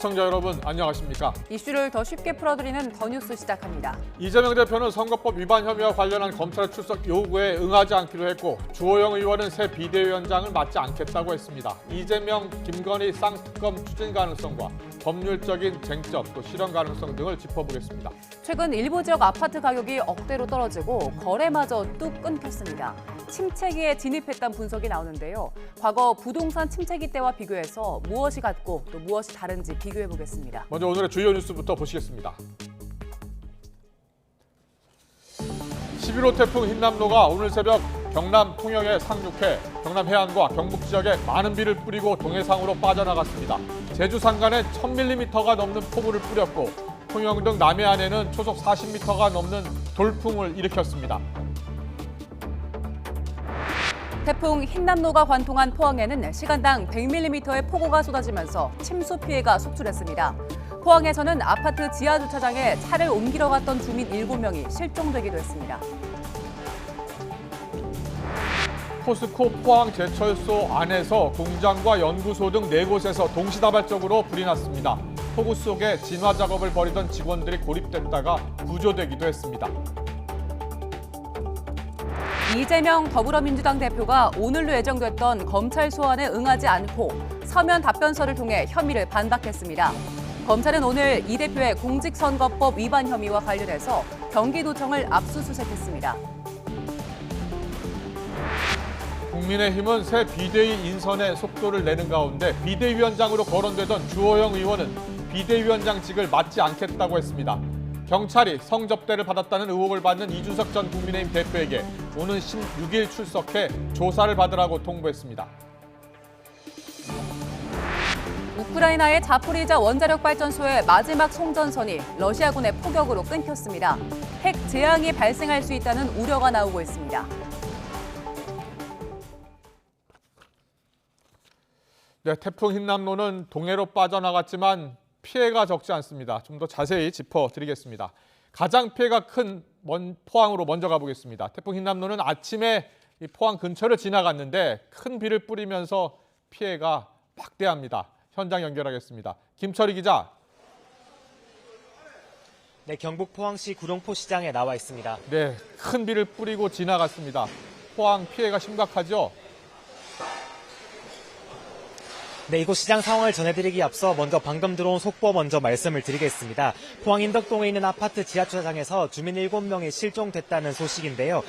시청자 여러분 안녕하십니까? 이슈를 더 쉽게 풀어드리는 더 뉴스 시작합니다. 이재명 대표는 선거법 위반 혐의와 관련한 검찰 출석 요구에 응하지 않기로 했고 주호영 의원은 새 비대위원장을 맡지 않겠다고 했습니다. 이재명, 김건희 쌍특검 추진 가능성과 법률적인 쟁점, 또 실현 가능성 등을 짚어보겠습니다. 최근 일부 지역 아파트 가격이 억대로 떨어지고 거래마저 뚝 끊겼습니다. 침체기에 진입했다는 분석이 나오는데요. 과거 부동산 침체기 때와 비교해서 무엇이 같고 또 무엇이 다른지 비교해보겠습니다. 먼저 오늘의 주요 뉴스부터 보시겠습니다. 11호 태풍 흰남노가 오늘 새벽 경남 통영에 상륙해 경남 해안과 경북 지역에 많은 비를 뿌리고 동해상으로 빠져나갔습니다. 제주 산간에 1000mm가 넘는 폭우를 뿌렸고 통영 등 남해안에는 초속 40m가 넘는 돌풍을 일으켰습니다. 태풍 흰남노가 관통한 포항에는 시간당 100mm의 폭우가 쏟아지면서 침수 피해가 속출했습니다. 포항에서는 아파트 지하 주차장에 차를 옮기러 갔던 주민 7명이 실종되기도 했습니다. 포스코 포항 제철소 안에서 공장과 연구소 등 4곳에서 동시다발적으로 불이 났습니다. 폭우 속에 진화 작업을 벌이던 직원들이 고립됐다가 구조되기도 했습니다. 이재명 더불어민주당 대표가 오늘로 예정됐던 검찰 소환에 응하지 않고 서면 답변서를 통해 혐의를 반박했습니다. 검찰은 오늘 이 대표의 공직선거법 위반 혐의와 관련해서 경기도청을 압수수색했습니다. 국민의힘은 새 비대위 인선에 속도를 내는 가운데 비대위원장으로 거론되던 주호영 의원은 비대위원장직을 맡지 않겠다고 했습니다. 경찰이 성접대를 받았다는 의혹을 받는 이준석 전 국민의힘 대표에게 오는 16일 출석해 조사를 받으라고 통보했습니다. 우크라이나의 자포리자 원자력 발전소의 마지막 송전선이 러시아군의 포격으로 끊겼습니다. 핵 재앙이 발생할 수 있다는 우려가 나오고 있습니다. 네, 태풍 흰남노는 동해로 빠져나갔지만 피해가 적지 않습니다. 좀 더 자세히 짚어드리겠습니다. 가장 피해가 큰 포항으로 먼저 가보겠습니다. 태풍 흰남노는 아침에 이 포항 근처를 지나갔는데 큰 비를 뿌리면서 피해가 막대합니다. 현장 연결하겠습니다. 김철희 기자. 네, 경북 포항시 구룡포 시장에 나와 있습니다. 네, 큰 비를 뿌리고 지나갔습니다. 포항 피해가 심각하죠? 네, 이곳 시장 상황을 전해드리기 앞서 먼저 방금 들어온 속보 먼저 말씀을 드리겠습니다. 포항 인덕동에 있는 아파트 지하주차장에서 주민 7명이 실종됐다는 소식인데요.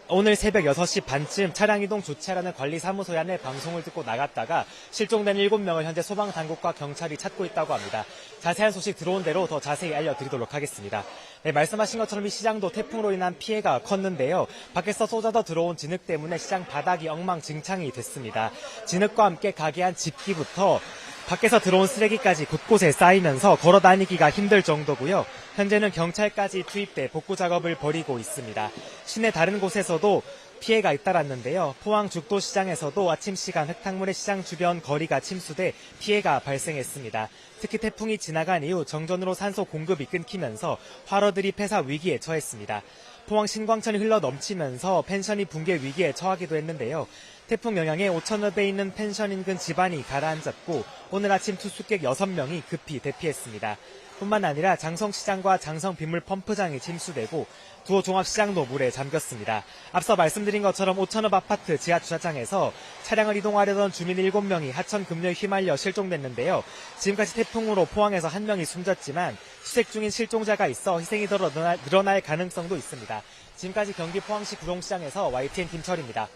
오늘 새벽 6시 반쯤 차량 이동 주차라는 관리사무소에 안내 방송을 듣고 나갔다가 실종된 7명을 현재 소방당국과 경찰이 찾고 있다고 합니다. 자세한 소식 들어온 대로 더 자세히 알려드리도록 하겠습니다. 네, 말씀하신 것처럼 이 시장도 태풍으로 인한 피해가 컸는데요. 밖에서 쏟아져 들어온 진흙 때문에 시장 바닥이 엉망진창이 됐습니다. 진흙과 함께 가게 한 집기부터 밖에서 들어온 쓰레기까지 곳곳에 쌓이면서 걸어 다니기가 힘들 정도고요. 현재는 경찰까지 투입돼 복구 작업을 벌이고 있습니다. 시내 다른 곳에서도 피해가 잇따랐는데요. 포항 죽도시장에서도 아침 시간 흙탕물의 시장 주변 거리가 침수돼 피해가 발생했습니다. 특히 태풍이 지나간 이후 정전으로 산소 공급이 끊기면서 화로들이 폐사 위기에 처했습니다. 포항 신광천이 흘러 넘치면서 펜션이 붕괴 위기에 처하기도 했는데요. 태풍 영향에 5,000여 있는 펜션 인근 집안이 가라앉았고 오늘 아침 투숙객 6명이 급히 대피했습니다. 뿐만 아니라 장성시장과 장성 빗물 펌프장이 침수되고 두호 종합시장도 물에 잠겼습니다. 앞서 말씀드린 것처럼 5,000업 아파트 지하주차장에서 차량을 이동하려던 주민 7명이 하천 급류에 휘말려 실종됐는데요. 지금까지 태풍으로 포항에서 1명이 숨졌지만 수색 중인 실종자가 있어 희생이 더 늘어날 가능성도 있습니다. 지금까지 경기 포항시 구룡시장에서 YTN 김철입니다.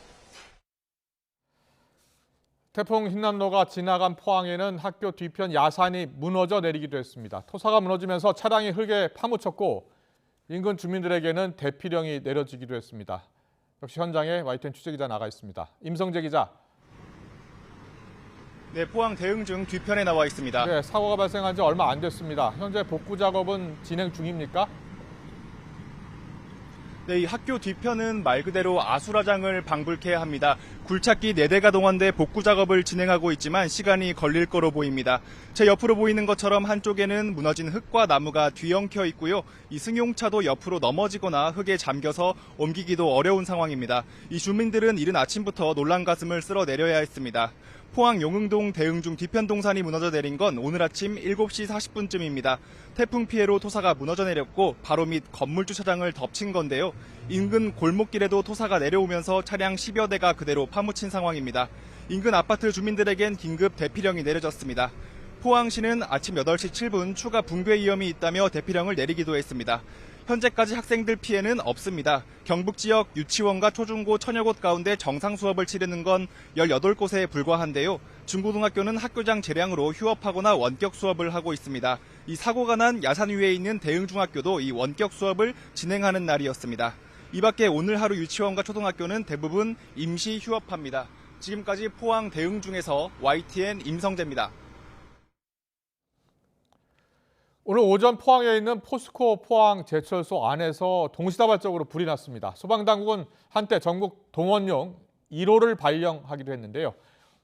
태풍 흰남노가 지나간 포항에는 학교 뒤편 야산이 무너져 내리기도 했습니다. 토사가 무너지면서 차량이 흙에 파묻혔고 인근 주민들에게는 대피령이 내려지기도 했습니다. 역시 현장에 YTN 취재기자 나가 있습니다. 임성재 기자. 네, 포항 대흥중 뒤편에 나와 있습니다. 네, 사고가 발생한 지 얼마 안 됐습니다. 현재 복구 작업은 진행 중입니까? 네, 이 학교 뒤편은 말 그대로 아수라장을 방불케 합니다. 굴착기 4대가 동원돼 복구 작업을 진행하고 있지만 시간이 걸릴 거로 보입니다. 제 옆으로 보이는 것처럼 한쪽에는 무너진 흙과 나무가 뒤엉켜 있고요. 이 승용차도 옆으로 넘어지거나 흙에 잠겨서 옮기기도 어려운 상황입니다. 이 주민들은 이른 아침부터 놀란 가슴을 쓸어내려야 했습니다. 포항 용흥동 대흥중 뒤편 동산이 무너져 내린 건 오늘 아침 7시 40분쯤입니다. 태풍 피해로 토사가 무너져 내렸고 바로 밑 건물 주차장을 덮친 건데요. 인근 골목길에도 토사가 내려오면서 차량 10여 대가 그대로 파묻힌 상황입니다. 인근 아파트 주민들에겐 긴급 대피령이 내려졌습니다. 포항시는 아침 8시 7분 추가 붕괴 위험이 있다며 대피령을 내리기도 했습니다. 현재까지 학생들 피해는 없습니다. 경북 지역 유치원과 초중고 천여 곳 가운데 정상 수업을 치르는 건 18곳에 불과한데요. 중고등학교는 학교장 재량으로 휴업하거나 원격 수업을 하고 있습니다. 이 사고가 난 야산 위에 있는 대흥중학교도 이 원격 수업을 진행하는 날이었습니다. 이 밖에 오늘 하루 유치원과 초등학교는 대부분 임시 휴업합니다. 지금까지 포항 대흥중에서 YTN 임성재입니다. 오늘 오전 포항에 있는 포스코 포항 제철소 안에서 동시다발적으로 불이 났습니다. 소방당국은 한때 전국 동원용 1호를 발령하기도 했는데요.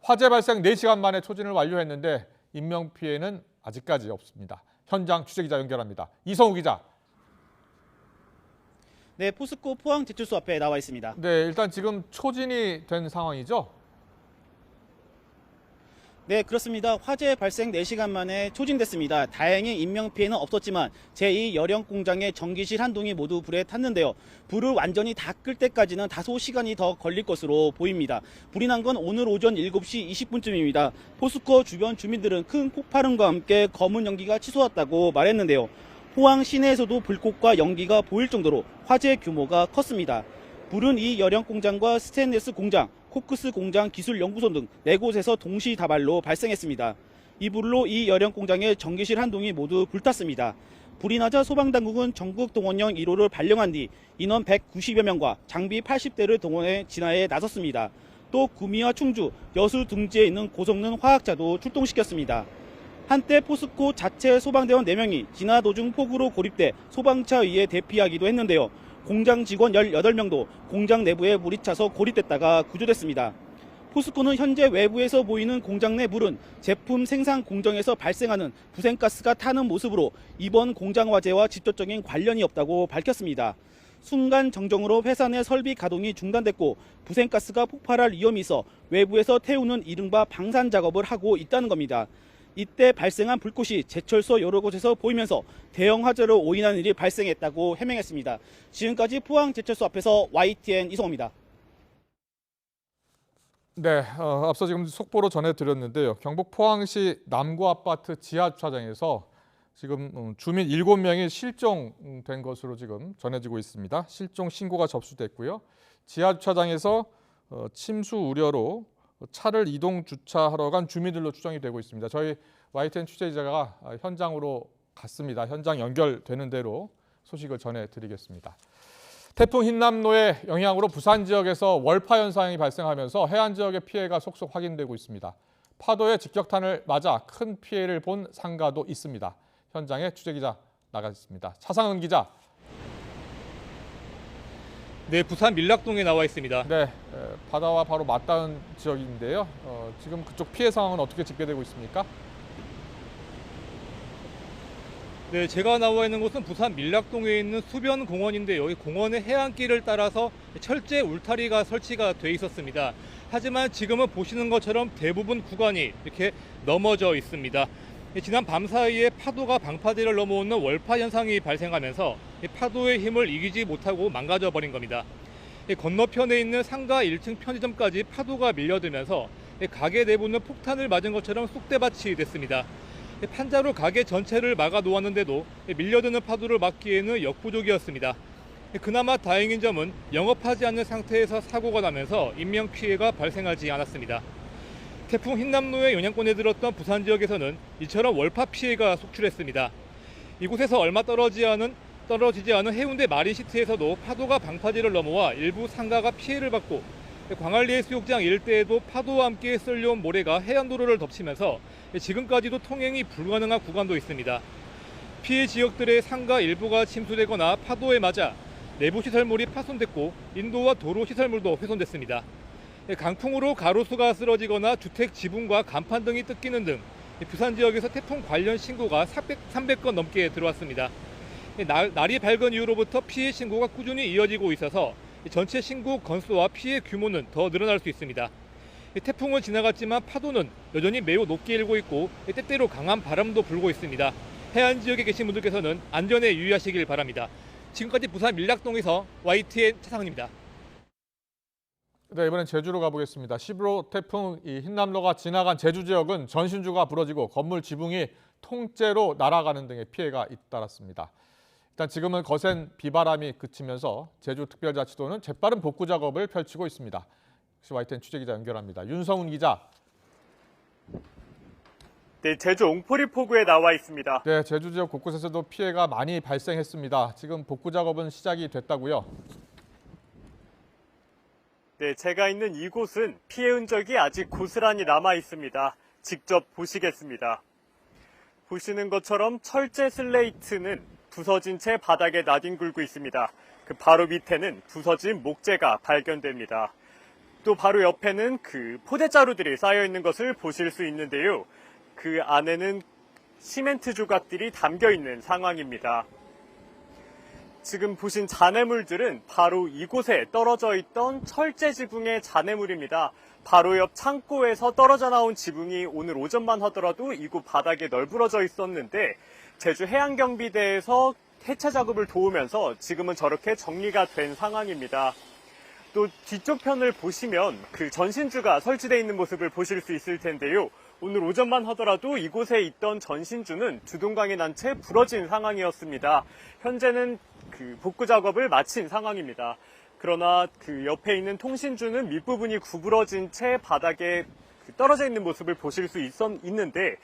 화재 발생 4시간 만에 초진을 완료했는데 인명피해는 아직까지 없습니다. 현장 취재기자 연결합니다. 이성우 기자. 네, 포스코 포항 제철소 앞에 나와 있습니다. 네, 일단 지금 초진이 된 상황이죠? 네, 그렇습니다. 화재 발생 4시간 만에 초진됐습니다. 다행히 인명피해는 없었지만 제2 열형 공장의 전기실 한 동이 모두 불에 탔는데요. 불을 완전히 다 끌 때까지는 다소 시간이 더 걸릴 것으로 보입니다. 불이 난 건 오늘 오전 7시 20분쯤입니다. 포스코 주변 주민들은 큰 폭발음과 함께 검은 연기가 치솟았다고 말했는데요. 포항 시내에서도 불꽃과 연기가 보일 정도로 화재 규모가 컸습니다. 불은 이 열형 공장과 스테인리스 공장, 코크스 공장 기술연구소 등 4곳에서 동시다발로 발생했습니다. 이 불로 이 열형 공장의 전기실 한 동이 모두 불탔습니다. 불이 나자 소방당국은 전국 동원령 1호를 발령한 뒤 인원 190여 명과 장비 80대를 동원해 진화에 나섰습니다. 또 구미와 충주, 여수 등지에 있는 고성능 화학자도 출동시켰습니다. 한때 포스코 자체 소방대원 4명이 진화 도중 폭우로 고립돼 소방차 위에 대피하기도 했는데요. 공장 직원 18명도 공장 내부에 물이 차서 고립됐다가 구조됐습니다. 포스코는 현재 외부에서 보이는 공장 내 불은 제품 생산 공정에서 발생하는 부생가스가 타는 모습으로 이번 공장 화재와 직접적인 관련이 없다고 밝혔습니다. 순간 정정으로 회사 내 설비 가동이 중단됐고 부생가스가 폭발할 위험이 있어 외부에서 태우는 이른바 방산 작업을 하고 있다는 겁니다. 이때 발생한 불꽃이 제철소 여러 곳에서 보이면서 대형 화재로 오인한 일이 발생했다고 해명했습니다. 지금까지 포항 제철소 앞에서 YTN 이성호입니다. 네, 앞서 지금 속보로 전해드렸는데요. 경북 포항시 남구 아파트 지하 주차장에서 지금 주민 7명이 실종된 것으로 지금 전해지고 있습니다. 실종 신고가 접수됐고요. 지하 주차장에서 침수 우려로 차를 이동 주차하러 간 주민들로 추정이 되고 있습니다. 저희 YTN 취재기자가 현장으로 갔습니다. 현장 연결되는 대로 소식을 전해드리겠습니다. 태풍 흰남노의 영향으로 부산 지역에서 월파 현상이 발생하면서 해안 지역의 피해가 속속 확인되고 있습니다. 파도의 직격탄을 맞아 큰 피해를 본 상가도 있습니다. 현장에 취재기자 나가 있습니다. 차상은 기자. 네, 부산 밀락동에 나와 있습니다. 네, 바다와 바로 맞닿은 지역인데요. 지금 그쪽 피해 상황은 어떻게 집계되고 있습니까? 네, 제가 나와 있는 곳은 부산 밀락동에 있는 수변 공원인데요. 이 공원의 해안길을 따라서 철제 울타리가 설치가 돼 있었습니다. 하지만 지금은 보시는 것처럼 대부분 구간이 이렇게 넘어져 있습니다. 지난 밤 사이에 파도가 방파제를 넘어오는 월파 현상이 발생하면서 파도의 힘을 이기지 못하고 망가져 버린 겁니다. 건너편에 있는 상가 1층 편의점까지 파도가 밀려들면서 가게 내부는 폭탄을 맞은 것처럼 쑥대밭이 됐습니다. 판자로 가게 전체를 막아 놓았는데도 밀려드는 파도를 막기에는 역부족이었습니다. 그나마 다행인 점은 영업하지 않는 상태에서 사고가 나면서 인명피해가 발생하지 않았습니다. 태풍 흰남노의 영향권에 들었던 부산 지역에서는 이처럼 월파 피해가 속출했습니다. 이곳에서 얼마 떨어지지 않은 해운대 마린시티에서도 파도가 방파제를 넘어와 일부 상가가 피해를 받고 광안리 해수욕장 일대에도 파도와 함께 쓸려온 모래가 해안도로를 덮치면서 지금까지도 통행이 불가능한 구간도 있습니다. 피해 지역들의 상가 일부가 침수되거나 파도에 맞아 내부 시설물이 파손됐고 인도와 도로 시설물도 훼손됐습니다. 강풍으로 가로수가 쓰러지거나 주택 지붕과 간판 등이 뜯기는 등 부산 지역에서 태풍 관련 신고가 300건 넘게 들어왔습니다. 날이 밝은 이후로부터 피해 신고가 꾸준히 이어지고 있어서 전체 신고 건수와 피해 규모는 더 늘어날 수 있습니다. 태풍은 지나갔지만 파도는 여전히 매우 높게 일고 있고 때때로 강한 바람도 불고 있습니다. 해안 지역에 계신 분들께서는 안전에 유의하시길 바랍니다. 지금까지 부산 밀락동에서 YTN 차상훈입니다. 네, 이번엔 제주로 가보겠습니다. 11호 태풍 흰남노가 지나간 제주 지역은 전신주가 부러지고 건물 지붕이 통째로 날아가는 등의 피해가 잇따랐습니다. 일단 지금은 거센 비바람이 그치면서 제주특별자치도는 재빠른 복구 작업을 펼치고 있습니다. 역시 YTN 취재기자 연결합니다. 윤성훈 기자. 네, 제주 옹포리 포구에 나와 있습니다. 네, 제주 지역 곳곳에서도 피해가 많이 발생했습니다. 지금 복구 작업은 시작이 됐다고요? 네, 제가 있는 이곳은 피해 흔적이 아직 고스란히 남아 있습니다. 직접 보시겠습니다. 보시는 것처럼 철제 슬레이트는 부서진 채 바닥에 나뒹굴고 있습니다. 그 바로 밑에는 부서진 목재가 발견됩니다. 또 바로 옆에는 그 포대자루들이 쌓여 있는 것을 보실 수 있는데요. 그 안에는 시멘트 조각들이 담겨 있는 상황입니다. 지금 보신 잔해물들은 바로 이곳에 떨어져 있던 철제 지붕의 잔해물입니다. 바로 옆 창고에서 떨어져 나온 지붕이 오늘 오전만 하더라도 이곳 바닥에 널브러져 있었는데 제주해양경비대에서 해체 작업을 도우면서 지금은 저렇게 정리가 된 상황입니다. 또 뒤쪽 편을 보시면 그 전신주가 설치되어 있는 모습을 보실 수 있을 텐데요. 오늘 오전만 하더라도 이곳에 있던 전신주는 주동강이 난 채 부러진 상황이었습니다. 현재는 그 복구 작업을 마친 상황입니다. 그러나 그 옆에 있는 통신주는 밑부분이 구부러진 채 바닥에 떨어져 있는 모습을 보실 수 있는데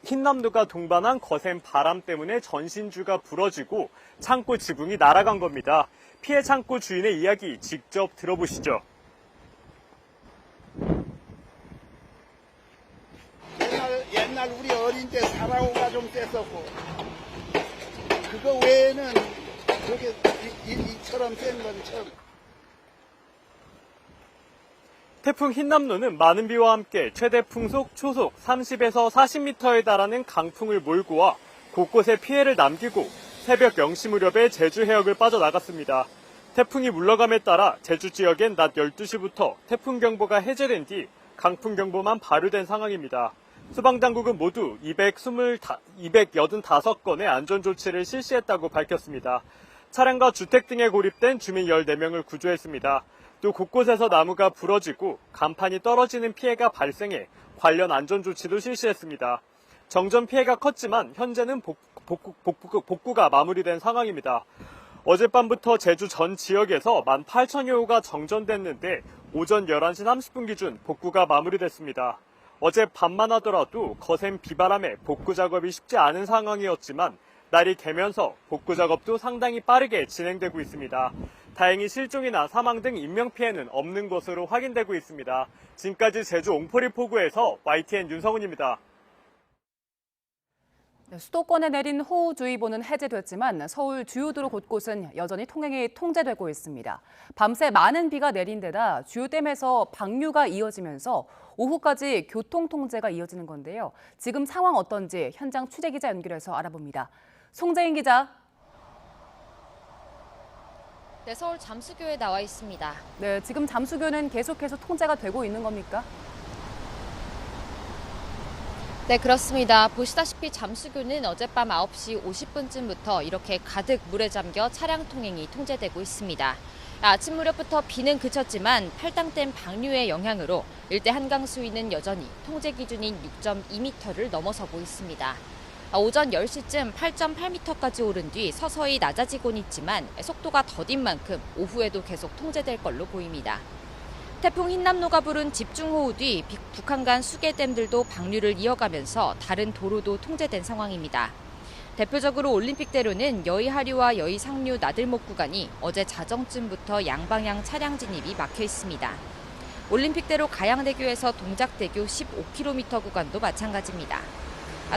흰남노가 동반한 거센 바람 때문에 전신주가 부러지고 창고 지붕이 날아간 겁니다. 피해 창고 주인의 이야기 직접 들어보시죠. 옛날 우리 어린 때 사라고가 좀 셌었고 그거 외에는 그렇게 이처럼 센 건 처음. 태풍 흰남노는 많은 비와 함께 최대 풍속 초속 30에서 40m에 달하는 강풍을 몰고 와 곳곳에 피해를 남기고 새벽 0시 무렵에 제주 해역을 빠져나갔습니다. 태풍이 물러감에 따라 제주 지역엔 낮 12시부터 태풍경보가 해제된 뒤 강풍경보만 발효된 상황입니다. 소방당국은 모두 285건의 안전조치를 실시했다고 밝혔습니다. 차량과 주택 등에 고립된 주민 14명을 구조했습니다. 또 곳곳에서 나무가 부러지고 간판이 떨어지는 피해가 발생해 관련 안전조치도 실시했습니다. 정전 피해가 컸지만 현재는 복구가 마무리된 상황입니다. 어젯밤부터 제주 전 지역에서 18,000여 호가 정전됐는데 오전 11시 30분 기준 복구가 마무리됐습니다. 어제 밤만 하더라도 거센 비바람에 복구 작업이 쉽지 않은 상황이었지만 날이 개면서 복구 작업도 상당히 빠르게 진행되고 있습니다. 다행히 실종이나 사망 등 인명피해는 없는 것으로 확인되고 있습니다. 지금까지 제주 옹포리 포구에서 YTN 윤성훈입니다. 수도권에 내린 호우주의보는 해제됐지만 서울 주요 도로 곳곳은 여전히 통행이 통제되고 있습니다. 밤새 많은 비가 내린 데다 주요 댐에서 방류가 이어지면서 오후까지 교통통제가 이어지는 건데요. 지금 상황 어떤지 현장 취재기자 연결해서 알아봅니다. 송재인 기자. 네, 서울 잠수교에 나와 있습니다. 네, 지금 잠수교는 계속해서 통제가 되고 있는 겁니까? 네, 그렇습니다. 보시다시피 잠수교는 어젯밤 9시 50분쯤부터 이렇게 가득 물에 잠겨 차량 통행이 통제되고 있습니다. 아침 무렵부터 비는 그쳤지만 팔당댐 방류의 영향으로 일대 한강 수위는 여전히 통제 기준인 6.2m를 넘어서고 있습니다. 오전 10시쯤 8.8m까지 오른 뒤 서서히 낮아지곤 있지만 속도가 더딘 만큼 오후에도 계속 통제될 걸로 보입니다. 태풍 흰남노가 부른 집중호우 뒤 북한 간 수계댐들도 방류를 이어가면서 다른 도로도 통제된 상황입니다. 대표적으로 올림픽대로는 여의하류와 여의상류 나들목 구간이 어제 자정쯤부터 양방향 차량 진입이 막혀 있습니다. 올림픽대로 가양대교에서 동작대교 15km 구간도 마찬가지입니다.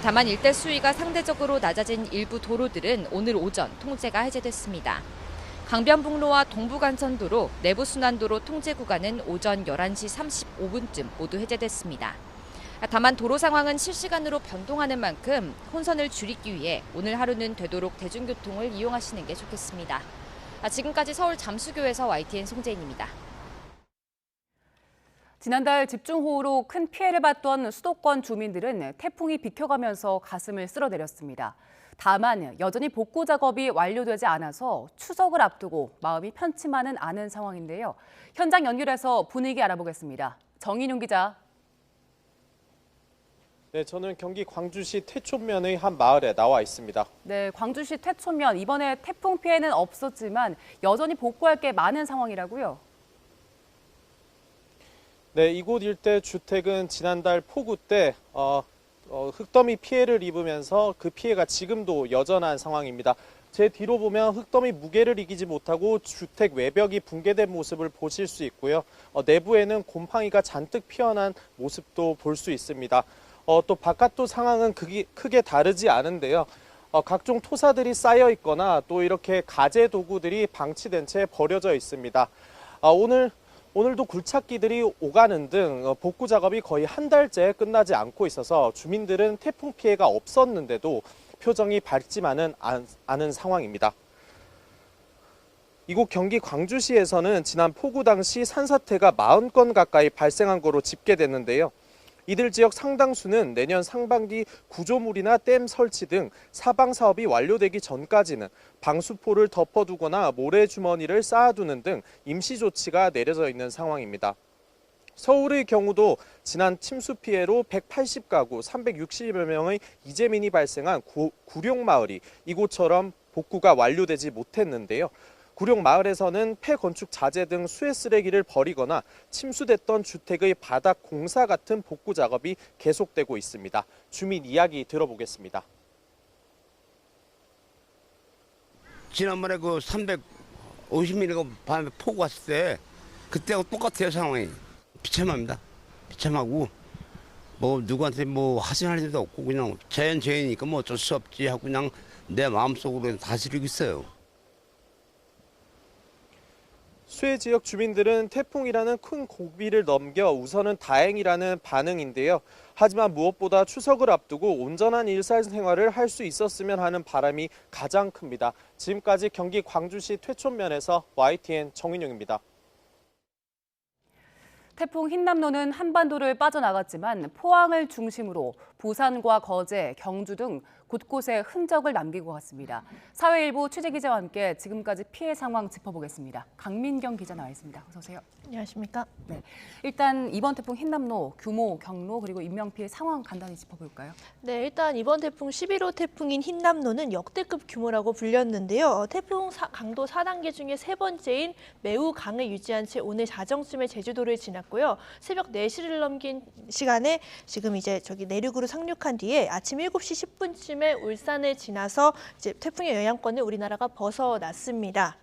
다만 일대 수위가 상대적으로 낮아진 일부 도로들은 오늘 오전 통제가 해제됐습니다. 강변북로와 동부간선도로, 내부순환도로 통제 구간은 오전 11시 35분쯤 모두 해제됐습니다. 다만 도로 상황은 실시간으로 변동하는 만큼 혼선을 줄이기 위해 오늘 하루는 되도록 대중교통을 이용하시는 게 좋겠습니다. 지금까지 서울 잠수교에서 YTN 송재인입니다. 지난달 집중호우로 큰 피해를 봤던 수도권 주민들은 태풍이 비켜가면서 가슴을 쓸어내렸습니다. 다만 여전히 복구 작업이 완료되지 않아서 추석을 앞두고 마음이 편치만은 않은 상황인데요. 현장 연결해서 분위기 알아보겠습니다. 정인용 기자. 네, 저는 경기 광주시 태촌면의 한 마을에 나와 있습니다. 네, 광주시 태촌면 이번에 태풍 피해는 없었지만 여전히 복구할 게 많은 상황이라고요. 네, 이곳 일대 주택은 지난달 폭우 때 흙더미 피해를 입으면서 그 피해가 지금도 여전한 상황입니다. 제 뒤로 보면 흙더미 무게를 이기지 못하고 주택 외벽이 붕괴된 모습을 보실 수 있고요. 내부에는 곰팡이가 잔뜩 피어난 모습도 볼 수 있습니다. 또 바깥도 상황은 크게 다르지 않은데요. 각종 토사들이 쌓여 있거나 또 이렇게 가재 도구들이 방치된 채 버려져 있습니다. 오늘도 굴착기들이 오가는 등 복구 작업이 거의 한 달째 끝나지 않고 있어서 주민들은 태풍 피해가 없었는데도 표정이 밝지만은 않은 상황입니다. 이곳 경기 광주시에서는 지난 폭우 당시 산사태가 40건 가까이 발생한 거로 집계됐는데요. 이들 지역 상당수는 내년 상반기 구조물이나 댐 설치 등 사방 사업이 완료되기 전까지는 방수포를 덮어두거나 모래주머니를 쌓아두는 등 임시 조치가 내려져 있는 상황입니다. 서울의 경우도 지난 침수 피해로 180가구 360여 명의 이재민이 발생한 구룡마을이 이곳처럼 복구가 완료되지 못했는데요. 구룡마을에서는 폐건축 자재 등 수해 쓰레기를 버리거나 침수됐던 주택의 바닥 공사 같은 복구 작업이 계속되고 있습니다. 주민 이야기 들어보겠습니다. 지난번에 그 350mm 밤에 폭우 왔을 때 그때하고 똑같아요 상황이. 비참합니다. 비참하고 뭐 누구한테 뭐 하소연할 일도 없고 그냥 자연재해니까 뭐 어쩔 수 없지 하고 그냥 내 마음속으로 다스리고 있어요. 수해 지역 주민들은 태풍이라는 큰 고비를 넘겨 우선은 다행이라는 반응인데요. 하지만 무엇보다 추석을 앞두고 온전한 일상생활을 할 수 있었으면 하는 바람이 가장 큽니다. 지금까지 경기 광주시 퇴촌면에서 YTN 정인용입니다. 태풍 흰남노는 한반도를 빠져나갔지만 포항을 중심으로 부산과 거제, 경주 등 곳곳에 흔적을 남기고 갔습니다. 사회일보 취재기자와 함께 지금까지 피해 상황 짚어보겠습니다. 강민경 기자 나와 있습니다. 어서 오세요. 안녕하십니까? 네, 일단 이번 태풍 흰남노 규모, 경로 그리고 인명피해 상황 간단히 짚어볼까요? 네, 일단 이번 태풍 11호 태풍인 흰남노는 역대급 규모라고 불렸는데요. 태풍 강도 4단계 중에 세 번째인 매우 강을 유지한 채 오늘 자정쯤에 제주도를 지났고요. 새벽 4시를 넘긴 시간에 지금 이제 내륙으로 상륙한 뒤에 아침 7시 10분쯤에 울산을 지나서 이제 태풍의 영향권을 우리나라가 벗어났습니다.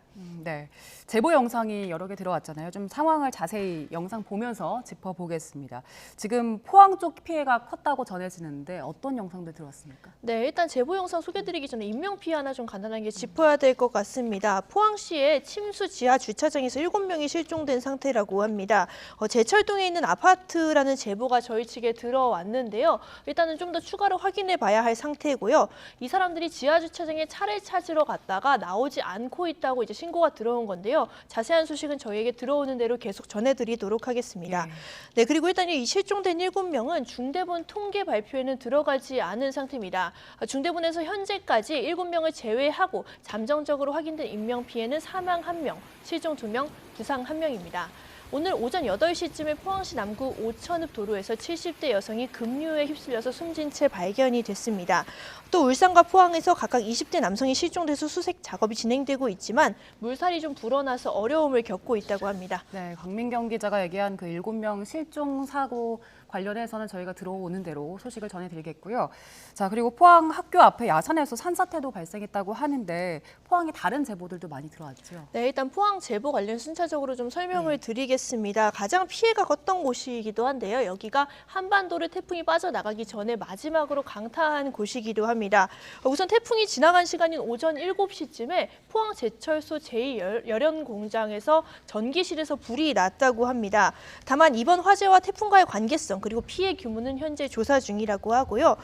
네, 제보 영상이 여러 개 들어왔잖아요. 좀 상황을 자세히 영상 보면서 짚어보겠습니다. 지금 포항 쪽 피해가 컸다고 전해지는데 어떤 영상들 들어왔습니까? 네, 일단 제보 영상 소개드리기 전에 인명피해 하나 좀 간단하게 짚어야 될 것 같습니다. 포항시의 침수 지하 주차장에서 7명이 실종된 상태라고 합니다. 제철동에 있는 아파트라는 제보가 저희 측에 들어왔는데요. 일단은 좀 더 추가로 확인해 봐야 할 상태고요. 이 사람들이 지하 주차장에 차를 찾으러 갔다가 나오지 않고 있다고 이제 신고가 들어온 건데요. 자세한 소식은 저희에게 들어오는 대로 계속 전해드리도록 하겠습니다. 네, 그리고 일단 이 실종된 7명은 중대본 통계 발표에는 들어가지 않은 상태입니다. 중대본에서 현재까지 7명을 제외하고 잠정적으로 확인된 인명피해는 사망 1명, 실종 2명, 부상 1명입니다. 오늘 오전 8시쯤에 포항시 남구 오천읍 도로에서 70대 여성이 급류에 휩쓸려서 숨진 채 발견이 됐습니다. 또 울산과 포항에서 각각 20대 남성이 실종돼서 수색 작업이 진행되고 있지만 물살이 좀 불어나서 어려움을 겪고 있다고 합니다. 네, 강민경 기자가 얘기한 그 7명 실종 사고 관련해서는 저희가 들어오는 대로 소식을 전해드리겠고요. 자, 그리고 포항 학교 앞에 야산에서 산사태도 발생했다고 하는데 포항에 다른 제보들도 많이 들어왔죠. 네, 일단 포항 제보 관련 순차적으로 좀 설명을 드리겠습니다. 보겠습니다. 가장 피해가 컸던 곳이기도 한데요. 여기가 한반도를 태풍이 빠져나가기 전에 마지막으로 강타한 곳이기도 합니다. 우선 태풍이 지나간 시간인 오전 7시쯤에 포항 제철소 제2열연 공장에서 전기실에서 불이 났다고 합니다. 다만 이번 화재와 태풍과의 관계성 그리고 피해 규모는 현재 조사 중이라고 하고요.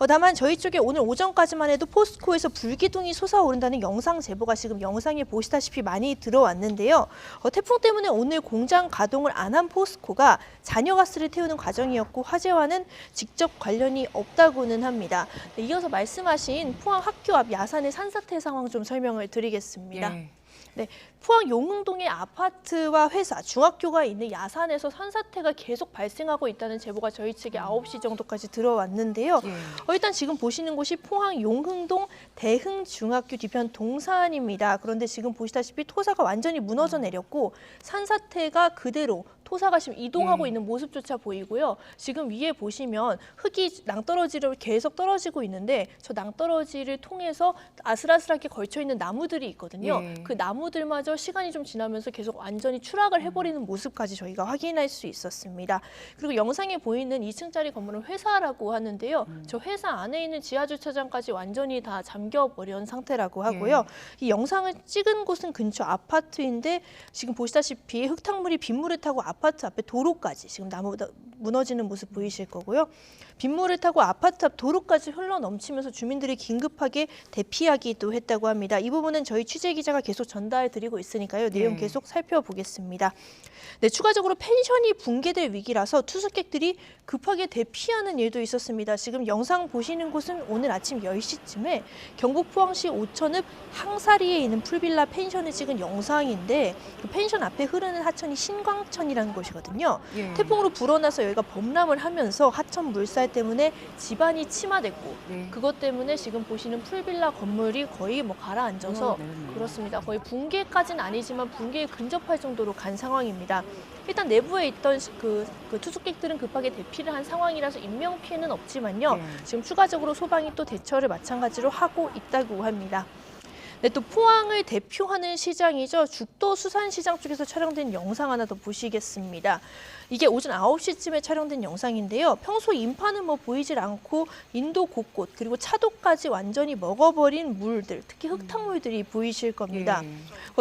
다만 저희 쪽에 오늘 오전까지만 해도 포스코에서 불기둥이 솟아오른다는 영상 제보가 지금 영상에 보시다시피 많이 들어왔는데요. 태풍 때문에 오늘 공장 가동을 안 한 포스코가 잔여가스를 태우는 과정이었고 화재와는 직접 관련이 없다고는 합니다. 네, 이어서 말씀하신 포항 학교 앞 야산의 산사태 상황 좀 설명을 드리겠습니다. 예. 네, 포항 용흥동의 아파트와 회사, 중학교가 있는 야산에서 산사태가 계속 발생하고 있다는 제보가 저희 측에 9시 정도까지 들어왔는데요. 일단 지금 보시는 곳이 포항 용흥동 대흥중학교 뒤편 동산입니다. 그런데 지금 보시다시피 토사가 완전히 무너져 내렸고 산사태가 그대로 토사가 지금 이동하고 있는 모습조차 보이고요. 지금 위에 보시면 흙이 낭떠러지로 계속 떨어지고 있는데 저 낭떠러지를 통해서 아슬아슬하게 걸쳐 있는 나무들이 있거든요. 그 나무들마저 시간이 좀 지나면서 계속 완전히 추락을 해버리는 모습까지 저희가 확인할 수 있었습니다. 그리고 영상에 보이는 2층짜리 건물은 회사라고 하는데요. 저 회사 안에 있는 지하주차장까지 완전히 다 잠겨버린 상태라고 하고요. 이 영상을 찍은 곳은 근처 아파트인데 지금 보시다시피 흙탕물이 빗물을 타고 아파트 앞에 도로까지 지금 나무보다 무너지는 모습 보이실 거고요. 빗물을 타고 아파트 앞 도로까지 흘러 넘치면서 주민들이 긴급하게 대피하기도 했다고 합니다. 이 부분은 저희 취재 기자가 계속 전달드리고 있으니까요. 내용 계속 살펴보겠습니다. 네, 추가적으로 펜션이 붕괴될 위기라서 투숙객들이 급하게 대피하는 일도 있었습니다. 지금 영상 보시는 곳은 오늘 아침 10시쯤에 경북 포항시 오천읍 항사리에 있는 풀빌라 펜션을 찍은 영상인데 그 펜션 앞에 흐르는 하천이 신광천이라는 곳이거든요. 태풍으로 불어나서 여기가 범람을 하면서 하천 물살 때문에 집안이 침하됐고 그것 때문에 지금 보시는 풀빌라 건물이 거의 뭐 가라앉아서 그렇습니다. 거의 붕괴까지는 아니지만 붕괴에 근접할 정도로 간 상황입니다. 일단 내부에 있던 그 투숙객들은 급하게 대피를 한 상황이라서 인명 피해는 없지만요. 지금 추가적으로 소방이 또 대처를 마찬가지로 하고 있다고 합니다. 네, 또 포항을 대표하는 시장이죠. 죽도 수산시장 쪽에서 촬영된 영상 하나 더 보시겠습니다. 이게 오전 9시쯤에 촬영된 영상인데요. 평소 인파는 뭐 보이질 않고 인도 곳곳 그리고 차도까지 완전히 먹어버린 물들, 특히 흙탕물들이 보이실 겁니다.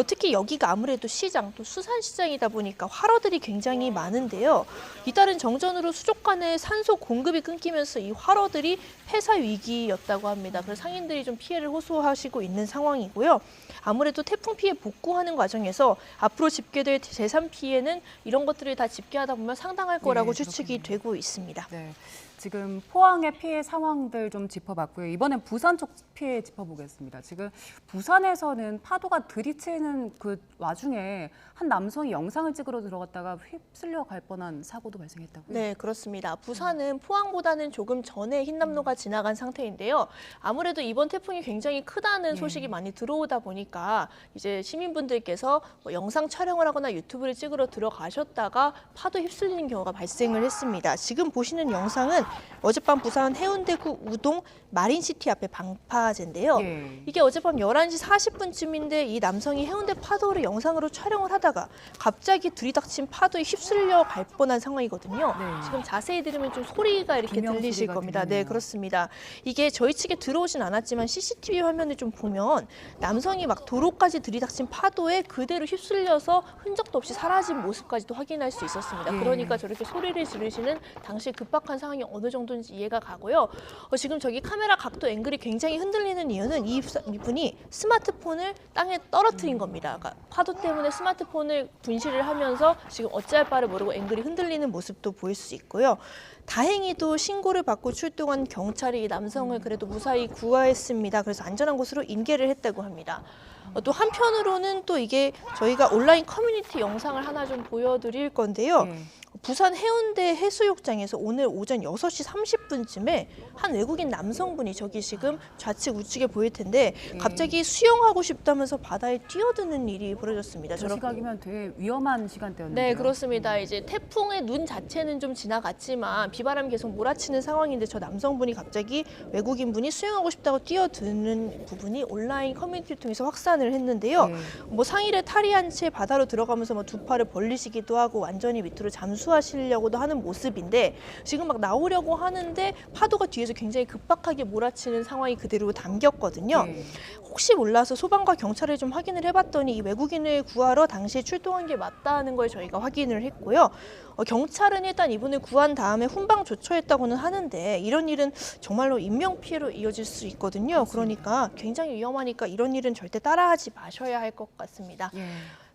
특히 여기가 아무래도 시장, 또 수산시장이다 보니까 활어들이 굉장히 많은데요. 이따른 정전으로 수족관의 산소 공급이 끊기면서 이 활어들이 폐사 위기였다고 합니다. 그래서 상인들이 좀 피해를 호소하시고 있는 상황이고요. 아무래도 태풍 피해 복구하는 과정에서 앞으로 집계될 재산 피해는 이런 것들을 다 집계하다 보면 상당할 거라고 추측이 되고 있습니다. 네. 지금 포항의 피해 상황들 좀 짚어봤고요. 이번엔 부산 쪽 피해 짚어보겠습니다. 지금 부산에서는 파도가 들이치는 그 와중에 한 남성이 영상을 찍으러 들어갔다가 휩쓸려 갈 뻔한 사고도 발생했다고요? 네, 그렇습니다. 부산은 포항보다는 조금 전에 흰남노가 지나간 상태인데요. 아무래도 이번 태풍이 굉장히 크다는 소식이 많이 들어오다 보니까 이제 시민분들께서 뭐 영상 촬영을 하거나 유튜브를 찍으러 들어가셨다가 파도 휩쓸리는 경우가 발생을 했습니다. 지금 보시는 영상은 어젯밤 부산 해운대구 우동 마린시티 앞에 방파제인데요. 이게 어젯밤 11시 40분쯤인데 이 남성이 해운대 파도를 영상으로 촬영을 하다가 갑자기 들이닥친 파도에 휩쓸려 갈 뻔한 상황이거든요. 지금 자세히 들으면 좀 소리가 이렇게 들리실 겁니다. 네, 그렇습니다. 이게 저희 측에 들어오진 않았지만 CCTV 화면을 좀 보면 남성이 막 도로까지 들이닥친 파도에 그대로 휩쓸려서 흔적도 없이 사라진 모습까지도 확인할 수 있었습니다. 그러니까 저렇게 소리를 지르시는 당시 급박한 상황이 어느 정도인지 이해가 가고요. 지금 저기 카메라 각도 앵글이 굉장히 흔들리는 이유는 이분이 스마트폰을 땅에 떨어뜨린 겁니다. 그러니까 파도 때문에 스마트폰을 분실을 하면서 지금 어찌할 바를 모르고 앵글이 흔들리는 모습도 보일 수 있고요. 다행히도 신고를 받고 출동한 경찰이 이 남성을 그래도 무사히 구하했습니다. 그래서 안전한 곳으로 인계를 했다고 합니다. 또 한편으로는 또 이게 저희가 온라인 커뮤니티 영상을 하나 좀 보여드릴 건데요. 부산 해운대 해수욕장에서 오늘 오전 6시 30분쯤에 한 외국인 남성분이 저기 지금 좌측 우측에 보일 텐데 갑자기 수영하고 싶다면서 바다에 뛰어드는 일이 벌어졌습니다. 저 시각이면 되게 위험한 시간대였는데요. 네, 그렇습니다. 이제 태풍의 눈 자체는 좀 지나갔지만 비바람이 계속 몰아치는 상황인데 저 남성분이 갑자기 외국인분이 수영하고 싶다고 뛰어드는 부분이 온라인 커뮤니티를 통해서 확산을 했는데요. 뭐 상의를 탈의한 채 바다로 들어가면서 뭐 두 팔을 벌리시기도 하고 완전히 밑으로 잠수하시려고도 하는 모습인데 지금 막 나오려고 하는데 파도가 뒤에서 굉장히 급박하게 몰아치는 상황이 그대로 담겼거든요. 혹시 몰라서 소방과 경찰에 좀 확인을 해봤더니 이 외국인을 구하러 당시에 출동한 게 맞다는 걸 저희가 확인을 했고요. 경찰은 일단 이분을 구한 다음에 훈방 조처했다고는 하는데 이런 일은 정말로 인명피해로 이어질 수 있거든요. 그러니까 굉장히 위험하니까 이런 일은 절대 따라하지 마셔야 할 것 같습니다.